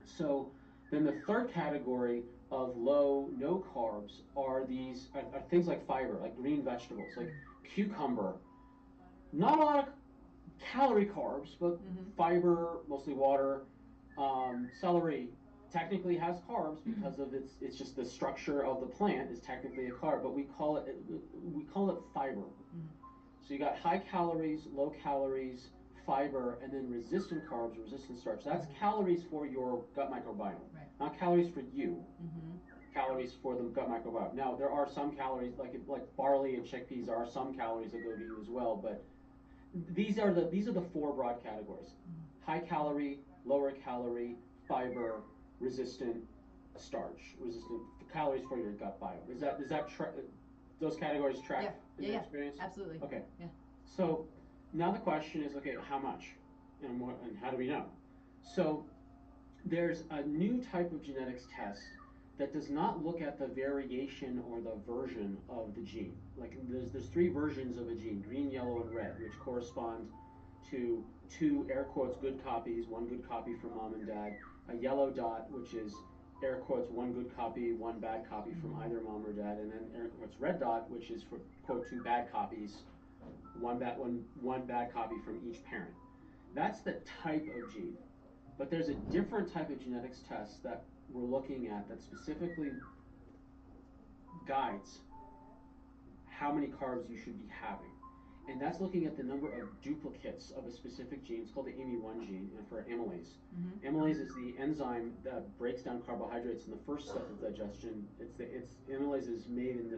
Speaker 2: So then the third category of low, no carbs are things like fiber, like green vegetables, like cucumber. Not a lot of calorie carbs, but fiber, mostly water. Celery technically has carbs because of it's just the structure of the plant is technically a carb, but we call it fiber. So you got high calories, low calories, fiber, and then resistant carbs, resistant starch. That's calories for your gut microbiome, not calories for you. Calories for the gut microbiome. Now there are some calories like barley and chickpeas. There are some calories that go to you as well, but these are the 4 broad categories: high calorie, lower calorie, fiber, resistant starch, resistant calories for your gut biome. Does that those categories track in your experience?
Speaker 1: Absolutely.
Speaker 2: Okay.
Speaker 1: Yeah.
Speaker 2: So now the question is, okay, how much, and how do we know? So there's a new type of genetics test that does not look at the variation or the version of the gene. Like there's 3 versions of a gene: green, yellow, and red, which correspond to 2 air quotes good copies, 1 good copy from mom and dad, a yellow dot, which is air quotes 1 good copy, 1 bad copy from either mom or dad, and then air quotes red dot, which is for quote 2 bad copies, one bad copy from each parent. That's the type of gene. But there's a different type of genetics test that we're looking at that specifically guides how many carbs you should be having. And that's looking at the number of duplicates of a specific gene. It's called the AMY1 gene for amylase. Amylase is the enzyme that breaks down carbohydrates in the first step of digestion. Amylase is made and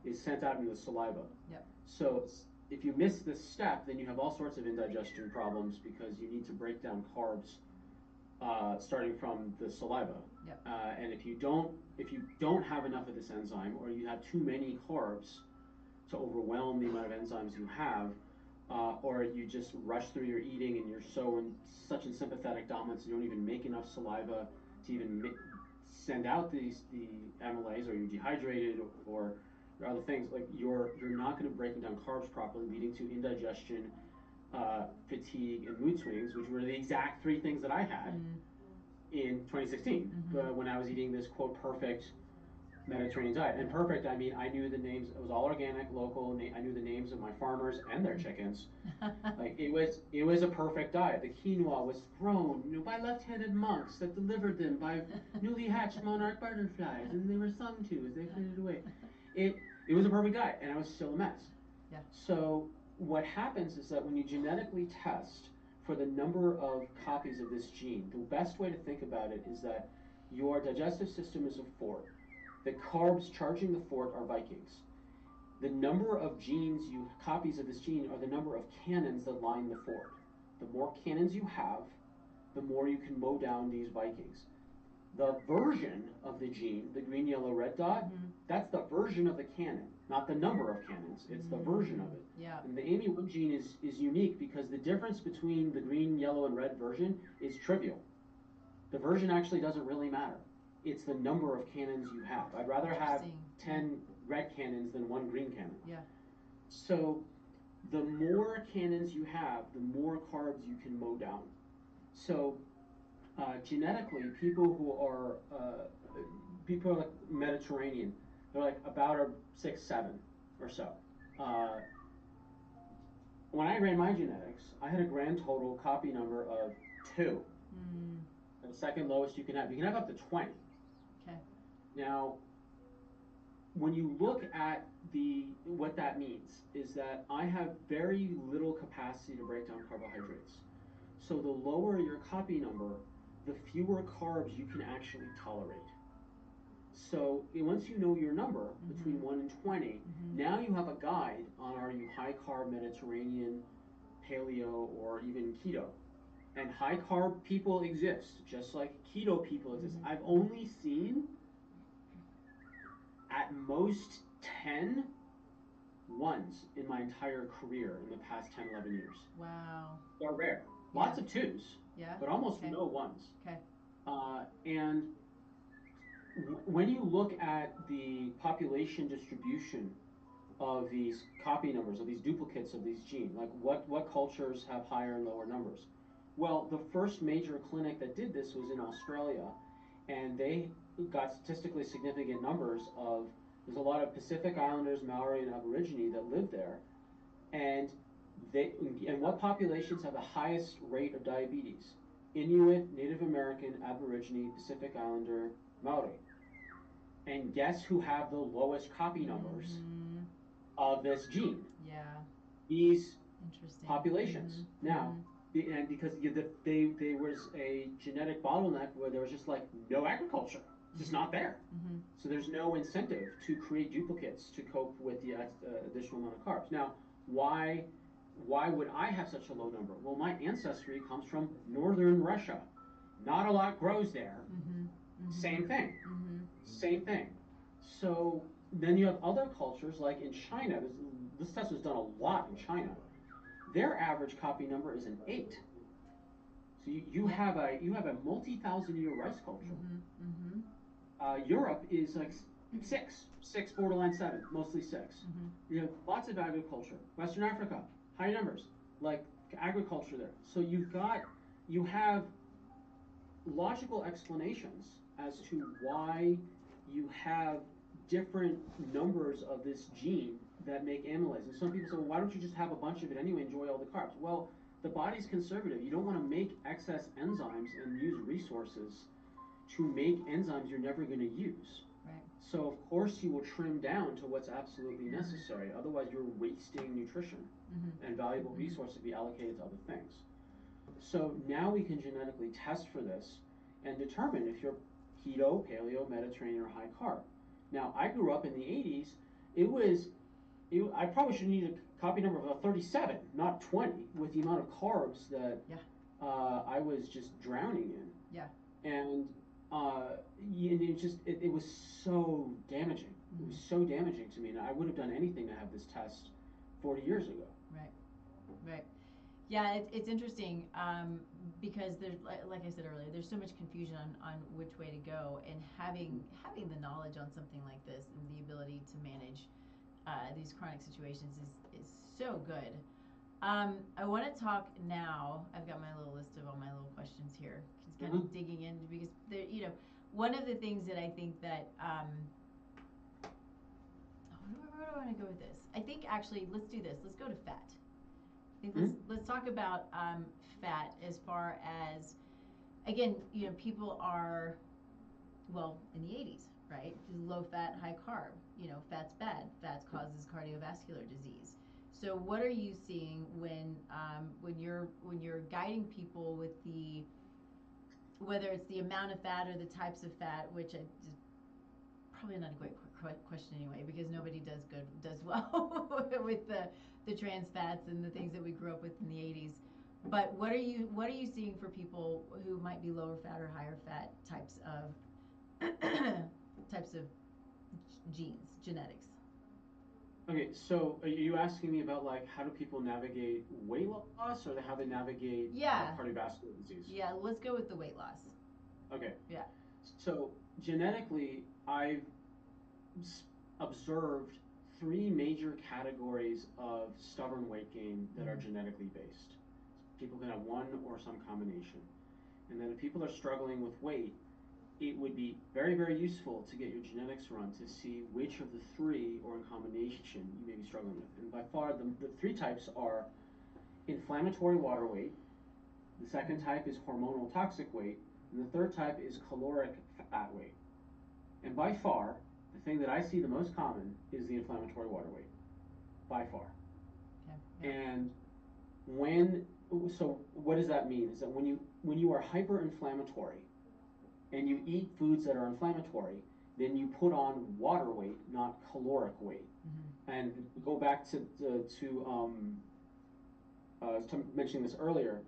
Speaker 2: is sent out into the saliva.
Speaker 1: Yep.
Speaker 2: So if you miss this step, then you have all sorts of indigestion problems because you need to break down carbs starting from the saliva.
Speaker 1: Yep.
Speaker 2: And if you don't have enough of this enzyme, or you have too many carbs to overwhelm the amount of enzymes you have, or you just rush through your eating and you're such in sympathetic dominance you don't even make enough saliva to even send out the amylase, or you're dehydrated or other things, like you're not going to break down carbs properly, leading to indigestion, fatigue, and mood swings, which were the exact 3 things that I had in 2016 when I was eating this quote perfect Mediterranean diet. And perfect, I mean, I knew the names, it was all organic, local, I knew the names of my farmers and their chickens. Like, it was a perfect diet. The quinoa was grown, by left-handed monks that delivered them by newly hatched monarch butterflies, and they were sung to as they faded away. It was a perfect diet, and I was still a mess.
Speaker 1: Yeah.
Speaker 2: So what happens is that when you genetically test for the number of copies of this gene, the best way to think about it is that your digestive system is a fort. The carbs charging the fort are Vikings. The number of copies of this gene are the number of cannons that line the fort. The more cannons you have, the more you can mow down these Vikings. The version of the gene, the green, yellow, red dot, that's the version of the cannon, not the number of cannons. It's the version of it.
Speaker 1: Yeah.
Speaker 2: And the AMY1 gene is unique because the difference between the green, yellow, and red version is trivial. The version actually doesn't really matter. It's the number of cannons you have. I'd rather have 10 red cannons than 1 green cannon.
Speaker 1: Yeah.
Speaker 2: So the more cannons you have, the more carbs you can mow down. So genetically, people who are like Mediterranean, they're like about a 6, 7 or so. When I ran my genetics, I had a grand total copy number of 2. The second lowest you can have. You can have up to 20.
Speaker 1: Okay.
Speaker 2: Now, when you look at what that means is that I have very little capacity to break down carbohydrates. So the lower your copy number, the fewer carbs you can actually tolerate. So once you know your number between 1 and 20, now you have a guide on are you high carb, Mediterranean, paleo, or even keto. And high carb people exist, just like keto people exist. I've only seen at most 10 ones in my entire career in the past 10, 11 years.
Speaker 1: Wow.
Speaker 2: They're rare. Lots of 2s, but almost no 1s.
Speaker 1: Okay.
Speaker 2: And when you look at the population distribution of these copy numbers, of these duplicates of these genes, like what cultures have higher and lower numbers? Well, the first major clinic that did this was in Australia, and they got statistically significant numbers of, there's a lot of Pacific Islanders, Maori, and Aborigine that live there, and what populations have the highest rate of diabetes? Inuit, Native American, Aborigine, Pacific Islander, Maori. And guess who have the lowest copy numbers of this gene?
Speaker 1: Yeah.
Speaker 2: These populations. Now, and because there was a genetic bottleneck where there was just like no agriculture. It's just not there. So there's no incentive to create duplicates to cope with the additional amount of carbs. Now, why would I have such a low number? Well, my ancestry comes from northern Russia. Not a lot grows there. Same thing. Same thing. So then you have other cultures like in China. This test was done a lot in China. Their average copy number is an 8. So you have a multi-thousand-year rice culture. Europe is like 6 borderline 7, mostly 6. You have lots of agriculture. Western Africa, high numbers, like agriculture there. So you have logical explanations as to why you have different numbers of this gene that make amylase. And some people say, well, why don't you just have a bunch of it anyway, enjoy all the carbs? Well, the body's conservative. You don't want to make excess enzymes and use resources to make enzymes you're never going to use.
Speaker 1: Right.
Speaker 2: So of course you will trim down to what's absolutely necessary. Otherwise you're wasting nutrition and valuable resources to be allocated to other things. So now we can genetically test for this and determine if you're keto, paleo, Mediterranean, or high carb. Now, I grew up in the 80s. I probably should need a copy number of a 37, not 20, with the amount of carbs that I was just drowning in.
Speaker 1: Yeah.
Speaker 2: And it was so damaging. It was so damaging to me. And I would have done anything to have this test 40 years ago.
Speaker 1: Right. Yeah, it's interesting because there's, like I said earlier, there's so much confusion on which way to go, and having the knowledge on something like this and the ability to manage these chronic situations is so good. I want to talk now. I've got my little list of all my little questions here. Just kind of digging in because one of the things that I think that where do I want to go with this? I think actually, let's do this. Let's go to fat. Let's talk about fat as far as, again, people are, well, in the 80s, right? Low fat, high carb. Fat's bad. Fat causes cardiovascular disease. So what are you seeing when you're guiding people with whether it's the amount of fat or the types of fat, which is probably not a great question anyway, because nobody does well with the trans fats and the things that we grew up with in the 80s. But what are you seeing for people who might be lower fat or higher fat types of genes, genetics?
Speaker 2: Okay, so are you asking me about like how do people navigate weight loss, or how they navigate cardiovascular disease?
Speaker 1: Yeah, let's go with the weight loss.
Speaker 2: Okay.
Speaker 1: Yeah.
Speaker 2: So genetically, I've observed 3 major categories of stubborn weight gain that are genetically based. People can have one or some combination. And then if people are struggling with weight, it would be very, very useful to get your genetics run to see which of the 3 or in combination you may be struggling with. And by far, the 3 types are inflammatory water weight, the second type is hormonal toxic weight, and the third type is caloric fat weight. And by far, the thing that I see the most common is the inflammatory water weight, by far. Okay. Yeah. And so what does that mean? Is that when you are hyper-inflammatory and you eat foods that are inflammatory, then you put on water weight, not caloric weight. Mm-hmm. And go back to mentioning this earlier,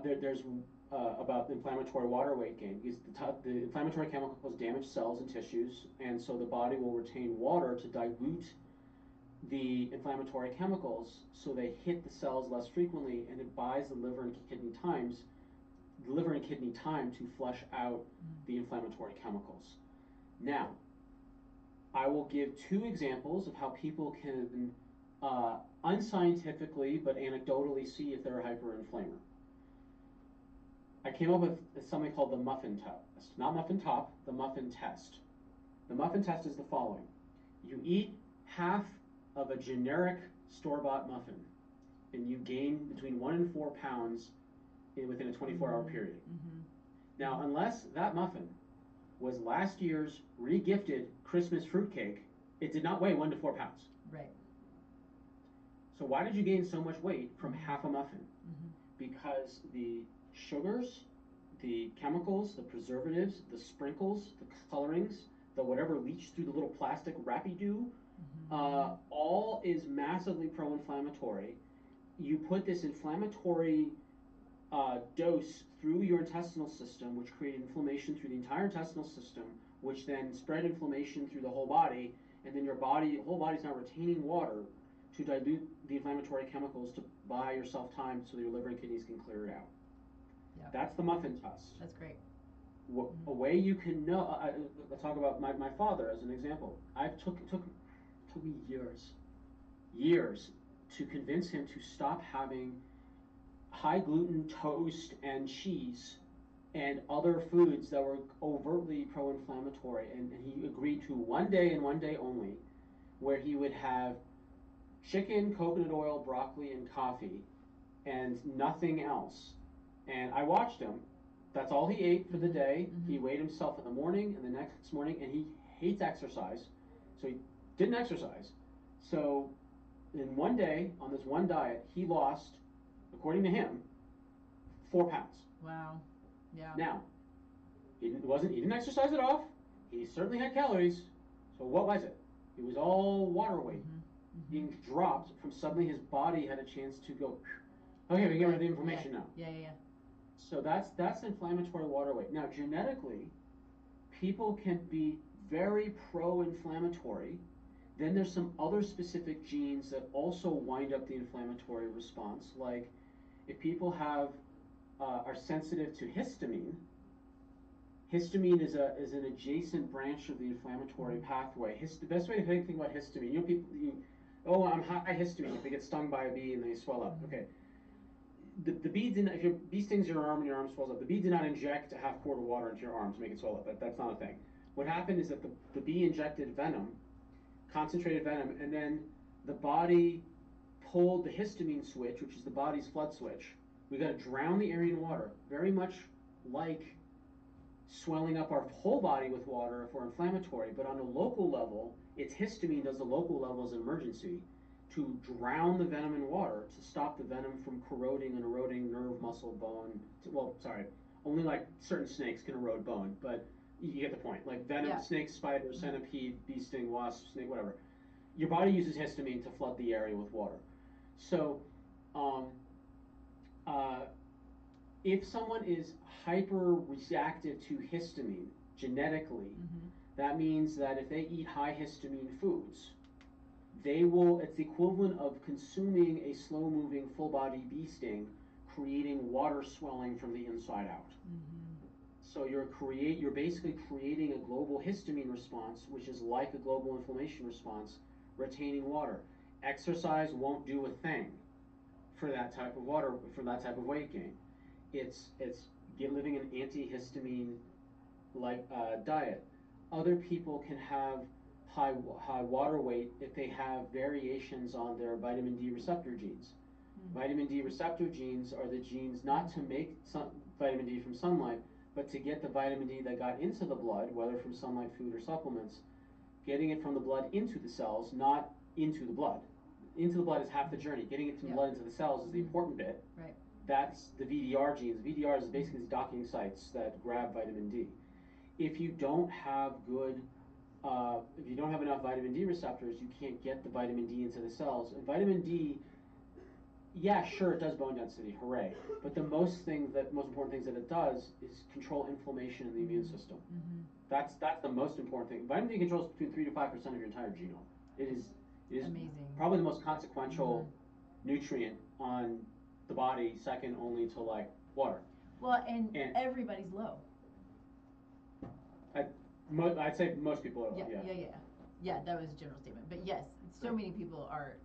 Speaker 2: there's about inflammatory water weight gain, because the inflammatory chemicals damage cells and tissues, and so the body will retain water to dilute the inflammatory chemicals so they hit the cells less frequently, and it buys the liver and kidney time to flush out the inflammatory chemicals. Now, I will give 2 examples of how people can unscientifically but anecdotally see if they're a hyperinflamer. I came up with something called the muffin test. Not muffin top, the muffin test. The muffin test is the following. You eat half of a generic store-bought muffin, and you gain between 1 and 4 pounds within a 24-hour period. Mm-hmm. Now, unless that muffin was last year's re-gifted Christmas fruitcake, it did not weigh 1 to 4 pounds.
Speaker 1: Right.
Speaker 2: So why did you gain so much weight from half a muffin? Mm-hmm. Because the sugars, the chemicals, the preservatives, the sprinkles, the colorings, the whatever leached through the little plastic wrappy-doo, all is massively pro-inflammatory. You put this inflammatory dose through your intestinal system, which created inflammation through the entire intestinal system, which then spread inflammation through the whole body, and then your whole body's now retaining water to dilute the inflammatory chemicals to buy yourself time so that your liver and kidneys can clear it out. Yeah. That's the muffin test.
Speaker 1: That's great.
Speaker 2: A way you can know, I'll talk about my father as an example. Took me years to convince him to stop having high gluten toast and cheese and other foods that were overtly pro-inflammatory, and he agreed to one day and one day only where he would have chicken, coconut oil, broccoli, and coffee and nothing else. And I watched him. That's all he ate for the day. Mm-hmm. He weighed himself in the morning and the next morning, and he hates exercise, so he didn't exercise. So in one day, on this one diet, he lost, according to him, 4 pounds.
Speaker 1: Wow. Yeah.
Speaker 2: Now, he didn't exercise at all. He certainly had calories. So what was it? It was all water weight being dropped from suddenly his body had a chance to go, okay, we can get rid of the inflammation now.
Speaker 1: Yeah.
Speaker 2: So that's inflammatory water weight. Now, genetically, people can be very pro-inflammatory. Then there's some other specific genes that also wind up the inflammatory response, like if people are sensitive to histamine. Histamine is an adjacent branch of the inflammatory pathway. The best way to think about histamine, people, I'm high histamine if they get stung by a bee and they swell up. Okay. The bee if your bee stings your arm and your arm swells up, the bee did not inject a half quart of water into your arm to make it swell up. That's not a thing. What happened is that the bee injected venom, concentrated venom, and then the body pulled the histamine switch, which is the body's flood switch. We got to drown the area in water, very much like swelling up our whole body with water if we're inflammatory, but on a local level, it's histamine does the local level as an emergency to drown the venom in water to stop the venom from corroding and eroding nerve, muscle, bone. Well, sorry, only like certain snakes can erode bone, but you get the point. Like venom, yeah. Snake, spider, centipede, bee sting, wasp, snake, whatever. Your body uses histamine to flood the area with water. So, if someone is hyper-reactive to histamine genetically, that means that if they eat high histamine foods, it's the equivalent of consuming a slow-moving full-body bee sting, creating water swelling from the inside out. So you're basically creating a global histamine response, which is like a global inflammation response, retaining water. Exercise won't do a thing for that type of water, for that type of weight gain. It's living an antihistamine like diet. Other people can have high water weight if they have variations on their vitamin D receptor genes. Vitamin D receptor genes are the genes not to make vitamin D from sunlight, but to get the vitamin D that got into the blood, whether from sunlight, food, or supplements, getting it from the blood into the cells, not into the blood. Into the blood is half the journey. Getting it from the blood into the cells is the important bit.
Speaker 1: Right.
Speaker 2: That's the VDR genes. VDR is basically these docking sites that grab vitamin D. If you don't have if you don't have enough vitamin D receptors, you can't get the vitamin D into the cells. And vitamin D, yeah, sure, it does bone density, hooray. But the most important things that it does is control inflammation in the immune system. That's the most important thing. Vitamin D controls between 3 to 5% of your entire genome. It is amazing. Probably the most consequential nutrient on the body, second only to like water.
Speaker 1: Well, and everybody's low.
Speaker 2: I'd say most people are low.
Speaker 1: Yeah, that was a general statement. But yes, so many people are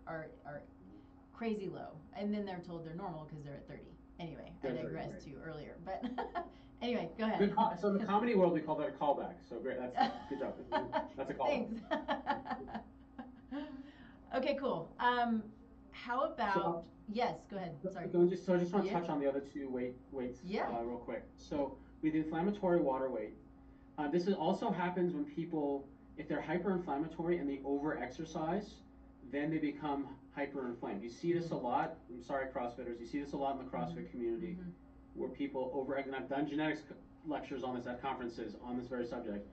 Speaker 1: crazy low, and then they're told they're normal because they're at 30. Anyway, I digressed to earlier, but anyway, go ahead.
Speaker 2: So in the comedy world, we call that a callback. So great, that's good job. That's a callback.
Speaker 1: Thanks. Okay, cool. How about yes? Go ahead. Sorry.
Speaker 2: I just want to touch on the other two weights real quick. So with inflammatory water weight, this also happens when people, if they're hyper-inflammatory and they over-exercise, then they become hyper-inflamed. You see this a lot. I'm sorry, CrossFitters. You see this a lot in the CrossFit community, where people and I've done genetics lectures on this at conferences on this very subject.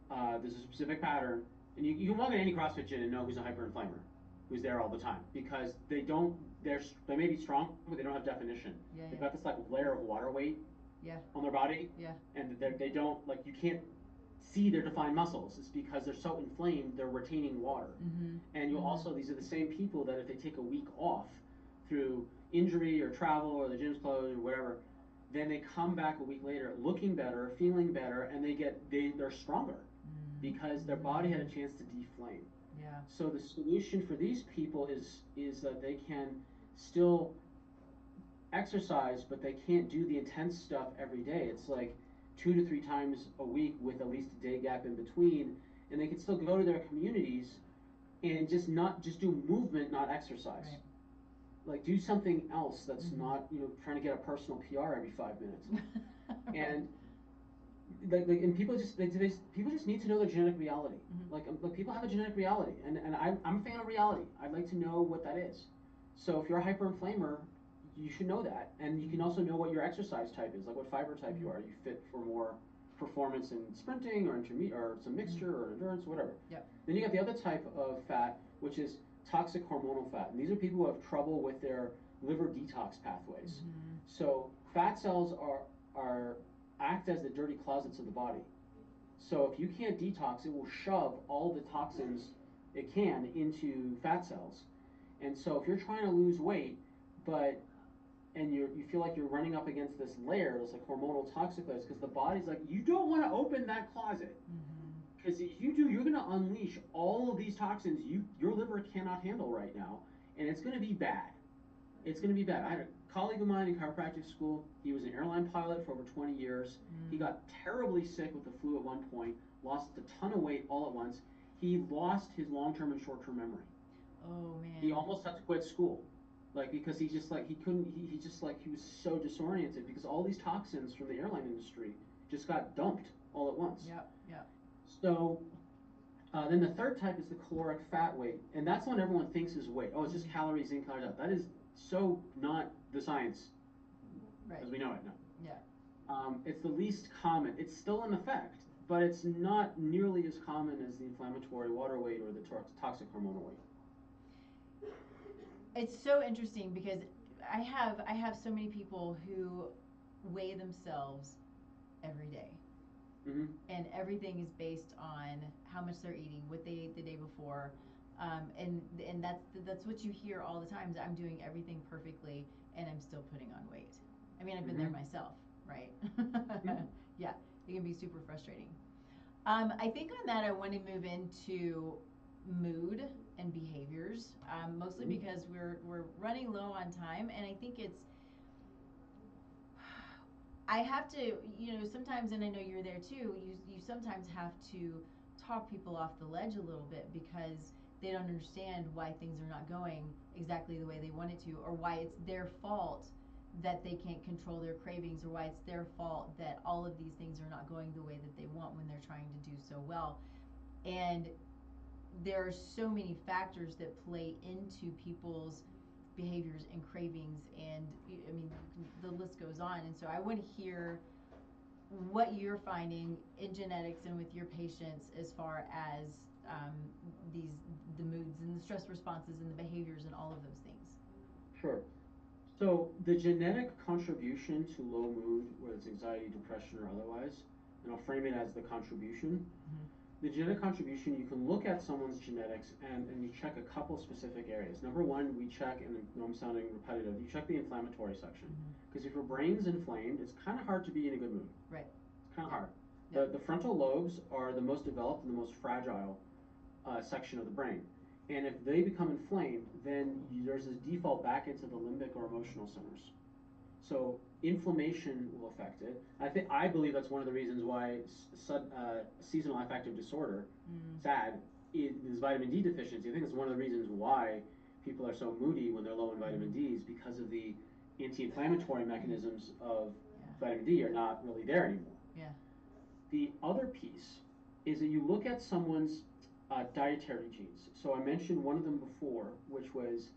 Speaker 2: There's a specific pattern, and you can walk in any CrossFit gym and know who's a hyper-inflamer, who's there all the time, because they may be strong, but they don't have definition. They've got this like layer of water weight on their body, and they don't, like, you can't see their defined muscles. It's because they're so inflamed, they're retaining water. And you'll also, these are the same people that if they take a week off through injury or travel or the gym's closed or whatever, then they come back a week later looking better, feeling better, and they're stronger because their body had a chance to deflame. So the solution for these people is that they can still exercise, but they can't do the intense stuff every day. It's like 2 to 3 times a week with at least a day gap in between, and they can still go to their communities and just do movement, not exercise. Like do something else that's not, trying to get a personal PR every 5 minutes. And and people just need to know their genetic reality. Like people have a genetic reality, and I'm a fan of reality. I'd like to know what that is. So if you're a hyper-inflamer, you should know that, and you can also know what your exercise type is, like what fiber type you are. Are you fit for more performance in sprinting or intermediate or some mixture or endurance, whatever. Then you got the other type of fat, which is toxic hormonal fat, and these are people who have trouble with their liver detox pathways. So fat cells act as the dirty closets of the body. So if you can't detox, it will shove all the toxins it can into fat cells. And so if you're trying to lose weight, and you feel like you're running up against this layer, this like hormonal toxic layers, because the body's like, you don't want to open that closet, because if you do, you're going to unleash all of these toxins your liver cannot handle right now, and it's going to be bad. It's going to be bad. I had a colleague of mine in chiropractic school. He was an airline pilot for over 20 years. He got terribly sick with the flu at one point, lost a ton of weight all at once. he lost his long-term and short-term memory.
Speaker 1: Oh man.
Speaker 2: He almost had to quit school, like because he just like he couldn't. He just like he was so disoriented because all these toxins from the airline industry just got dumped all at once.
Speaker 1: Yep. Yep.
Speaker 2: So then the third type is the caloric fat weight, and that's the one everyone thinks is weight. Oh, it's just calories in, calories out. That is so not the science as we know it now.
Speaker 1: Yeah.
Speaker 2: It's the least common. It's still an effect, but it's not nearly as common as the inflammatory water weight or the toxic hormonal weight.
Speaker 1: It's so interesting because I have so many people who weigh themselves every day.
Speaker 2: Mm-hmm.
Speaker 1: And everything is based on how much they're eating, what they ate the day before, and that's what you hear all the time. Is I'm doing everything perfectly and I'm still putting on weight. I mean, I've been there myself, right? Yeah, it can be super frustrating. I think on that I want to move into mood and behaviors, mostly because we're running low on time, and I think I have to, sometimes, and I know you're there too, you sometimes have to talk people off the ledge a little bit because they don't understand why things are not going exactly the way they want it to, or why it's their fault that they can't control their cravings, or why it's their fault that all of these things are not going the way that they want when they're trying to do so well. And there are so many factors that play into people's behaviors and cravings, and I mean the list goes on. And so I want to hear what you're finding in genetics and with your patients as far as the moods and the stress responses and the behaviors and all of those things.
Speaker 2: Sure. So the genetic contribution to low mood, whether it's anxiety, depression, or otherwise, and I'll frame it as the contribution. The genetic contribution, you can look at someone's genetics and you check a couple specific areas. Number one, we check, and I know I'm sounding repetitive, you check the inflammatory section. Because if your brain's inflamed, it's kind of hard to be in a good mood.
Speaker 1: Right.
Speaker 2: It's kind of hard. The frontal lobes are the most developed and the most fragile section of the brain. And if they become inflamed, then there's this default back into the limbic or emotional centers. So inflammation will affect it. I believe that's one of the reasons why seasonal affective disorder, SAD, is vitamin D deficiency. I think it's one of the reasons why people are so moody when they're low in vitamin D is because of the anti-inflammatory mechanisms of vitamin D are not really there anymore.
Speaker 1: Yeah.
Speaker 2: The other piece is that you look at someone's dietary genes. So I mentioned one of them before, which was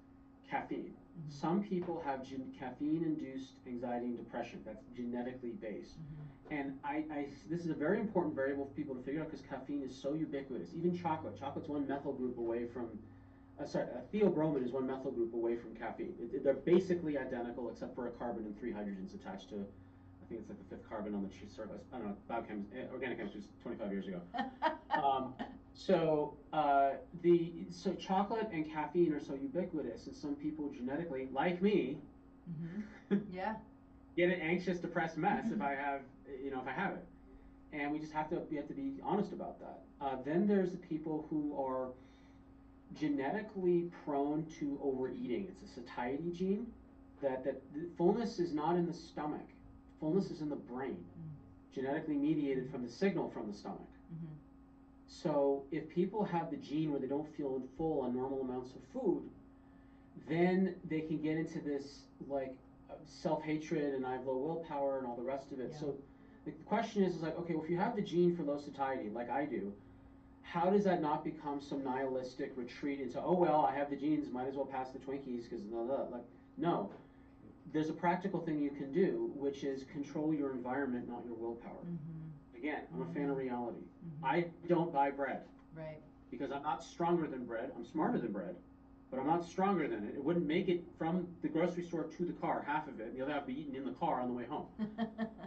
Speaker 2: caffeine. Some people have caffeine-induced anxiety and depression. That's genetically based. And this is a very important variable for people to figure out because caffeine is so ubiquitous. Even chocolate. Chocolate's one methyl group away from, theobromine is one methyl group away from caffeine. They're basically identical except for a carbon and 3 hydrogens attached to, I think it's like the 5th carbon on the surface. I don't know, organic chemistry was 25 years ago. So chocolate and caffeine are so ubiquitous, and some people genetically, like me,
Speaker 1: yeah,
Speaker 2: get an anxious, depressed mess if I have it, and we have to be honest about that. Then there's the people who are genetically prone to overeating. It's a satiety gene. That fullness is not in the stomach. Fullness is in the brain, genetically mediated from the signal from the stomach. So if people have the gene where they don't feel full on normal amounts of food, then they can get into this like self-hatred and I have low willpower and all the rest of it. So the question is like, okay, well, if you have the gene for low satiety, like I do, how does that not become some nihilistic retreat into, oh, well, I have the genes, might as well pass the Twinkies because like, no. There's a practical thing you can do, which is control your environment, not your willpower. Again, I'm a fan of reality. I don't buy bread.
Speaker 1: Right.
Speaker 2: Because I'm not stronger than bread. I'm smarter than bread, but I'm not stronger than it. It wouldn't make it from the grocery store to the car, half of it, and the other half would be eaten in the car on the way home.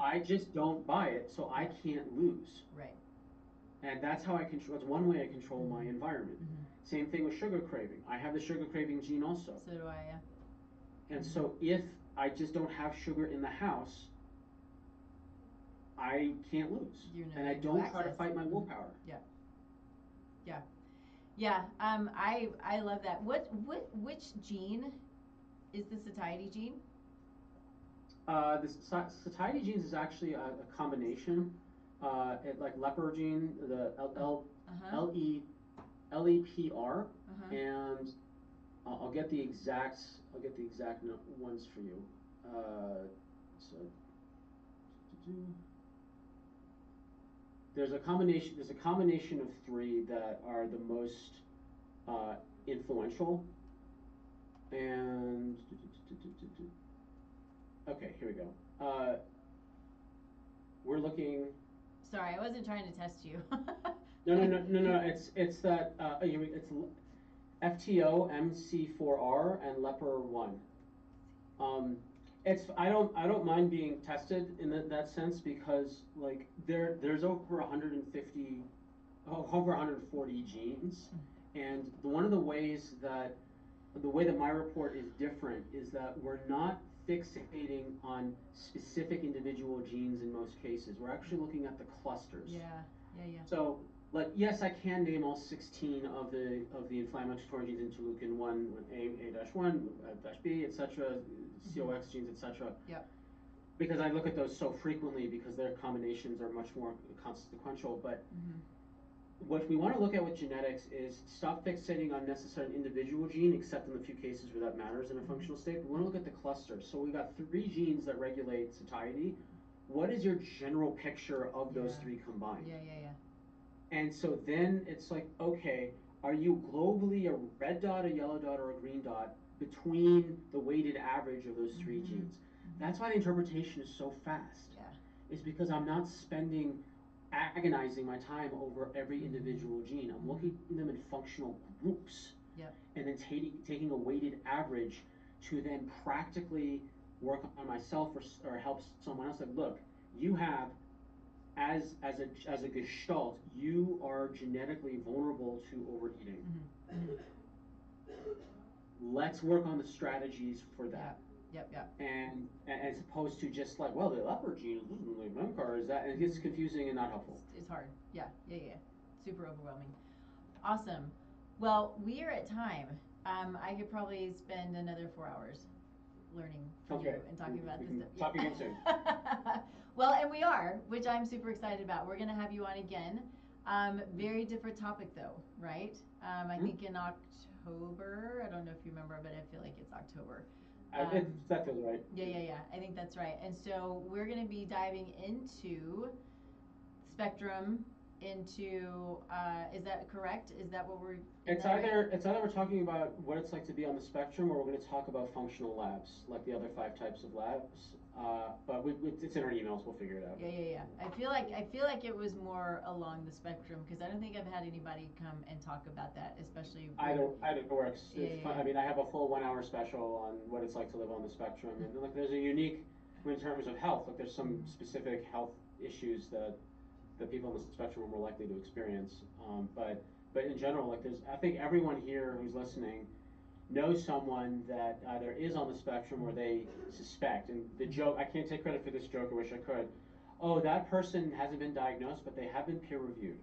Speaker 2: I just don't buy it, so I can't lose.
Speaker 1: Right.
Speaker 2: And that's how I control. That's one way I control my environment. Same thing with sugar craving. I have the sugar craving gene also.
Speaker 1: So do I, yeah.
Speaker 2: And so if I just don't have sugar in the house, I can't lose, and I don't try to fight my willpower.
Speaker 1: Yeah. I love that. Which gene is the satiety gene?
Speaker 2: The satiety genes is actually a combination, like leper gene, the LEPR, and I'll get the exact ones for you. So there's a combination of three that are the most influential, and okay, here we go. We're looking.
Speaker 1: Sorry, I wasn't trying to test you.
Speaker 2: No. It's that it's FTO, MC4R, and LEPR1. I don't mind being tested in that sense, because like there's over 140 genes, and one of the ways that my report is different is that we're not fixating on specific individual genes in most cases. We're actually looking at the clusters.
Speaker 1: Yeah.
Speaker 2: So, like, yes, I can name all 16 of the inflammatory genes, interleukin 1, A-1, B, etc., COX genes, etc.
Speaker 1: Yep.
Speaker 2: Because I look at those so frequently, because their combinations are much more consequential. But what we want to look at with genetics is stop fixating on necessarily an individual gene, except in the few cases where that matters in a functional state. We want to look at the cluster. So we've got 3 genes that regulate satiety. What is your general picture of those 3 combined?
Speaker 1: Yeah.
Speaker 2: And so then it's like, okay, are you globally a red dot, a yellow dot, or a green dot between the weighted average of those 3 genes? That's why the interpretation is so fast.
Speaker 1: Yeah.
Speaker 2: It's because I'm not agonizing my time over every individual gene. I'm looking at them in functional groups.
Speaker 1: Yep.
Speaker 2: And then taking a weighted average to then practically work on myself or help someone else. Like, look, you have, as a gestalt, you are genetically vulnerable to overeating. Let's work on the strategies for that.
Speaker 1: Yep.
Speaker 2: And as opposed to just like, well, the leopard gene is MMCAR, is that, and it gets confusing and not helpful.
Speaker 1: It's hard. Yeah. Super overwhelming. Awesome. Well, we are at time. I could probably spend another 4 hours learning from you and talking about this stuff.
Speaker 2: Talk again soon.
Speaker 1: Well, and we are, which I'm super excited about. We're going to have you on again. Very different topic though, right? I think in October. I don't know if you remember, but I feel like it's October.
Speaker 2: That feels right.
Speaker 1: Yeah. I think that's right. And so we're going to be diving into spectrum, into is that correct? Is that what we're?
Speaker 2: It's either we're talking about what it's like to be on the spectrum, or we're going to talk about functional labs, like the other 5 types of labs. But it's in our emails. We'll figure it out.
Speaker 1: Yeah. I feel like it was more along the spectrum, because I don't think I've had anybody come and talk about that, especially.
Speaker 2: Either works.
Speaker 1: It's
Speaker 2: fun. I mean, I have a full 1-hour special on what it's like to live on the spectrum, and like there's a unique, in terms of health, like there's some specific health issues that people on the spectrum are more likely to experience. But in general, like I think everyone here who's listening knows someone that either is on the spectrum or they suspect. And the joke, I can't take credit for this joke, I wish I could. Oh, that person hasn't been diagnosed, but they have been peer reviewed.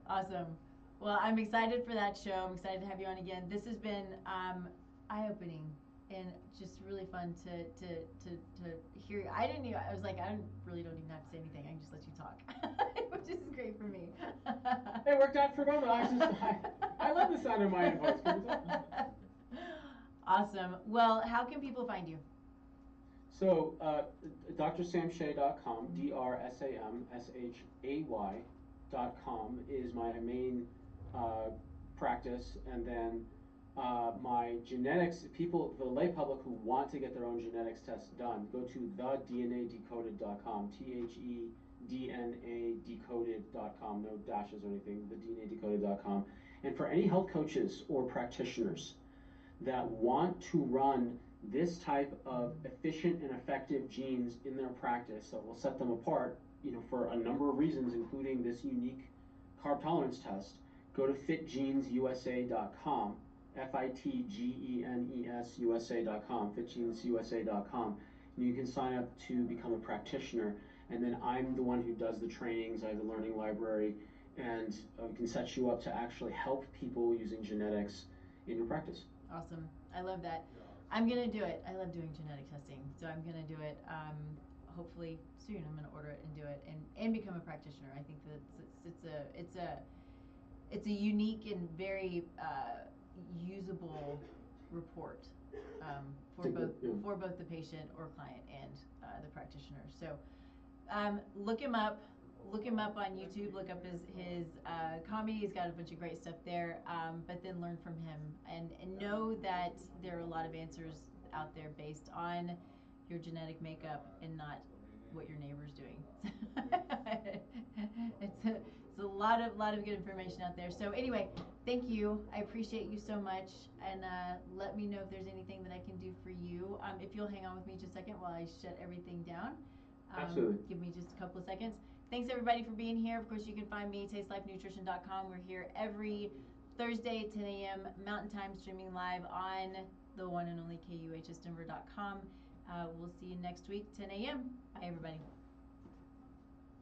Speaker 1: Awesome. Well, I'm excited for that show. I'm excited to have you on again. This has been eye-opening and just really fun to hear. I was like, I really don't even have to say anything. I can just let you talk, which is great for me.
Speaker 2: It worked out for both of us. I love the sound of my own voice.
Speaker 1: Awesome. Well, how can people find you?
Speaker 2: So, drsamshay.com, drsamshay.com is my main practice, and then my genetics, people, the lay public who want to get their own genetics test done, go to thednadecoded.com, THEDNAdecoded.com, no dashes or anything, thednadecoded.com. And for any health coaches or practitioners that want to run this type of efficient and effective genes in their practice that will set them apart, for a number of reasons, including this unique carb tolerance test, go to fitgenesusa.com, FITGENES USA.com, and you can sign up to become a practitioner. And then I'm the one who does the trainings. I have the learning library, and can set you up to actually help people using genetics in your practice.
Speaker 1: Awesome. I love that. I'm going to do it. I love doing genetic testing, so I'm going to do it hopefully soon. I'm going to order it and do it. And become a practitioner. I think that it's a unique and very usable report for both the patient or client and the practitioner. So look him up. Look him up on YouTube. Look up his comedy. He's got a bunch of great stuff there. But then learn from him and know that there are a lot of answers out there based on your genetic makeup and not what your neighbor's doing. It's a lot of good information out there. So anyway, thank you. I appreciate you so much, and let me know if there's anything that I can do for you. If you'll hang on with me just a second while I shut everything down.
Speaker 2: Absolutely.
Speaker 1: Give me just a couple of seconds. Thanks everybody for being here. Of course, you can find me tastelifenutrition.com. We're here every Thursday at 10 a.m. Mountain Time, streaming live on the one and only KUHSdenver.com. We'll see you next week, 10 a.m. Bye, everybody.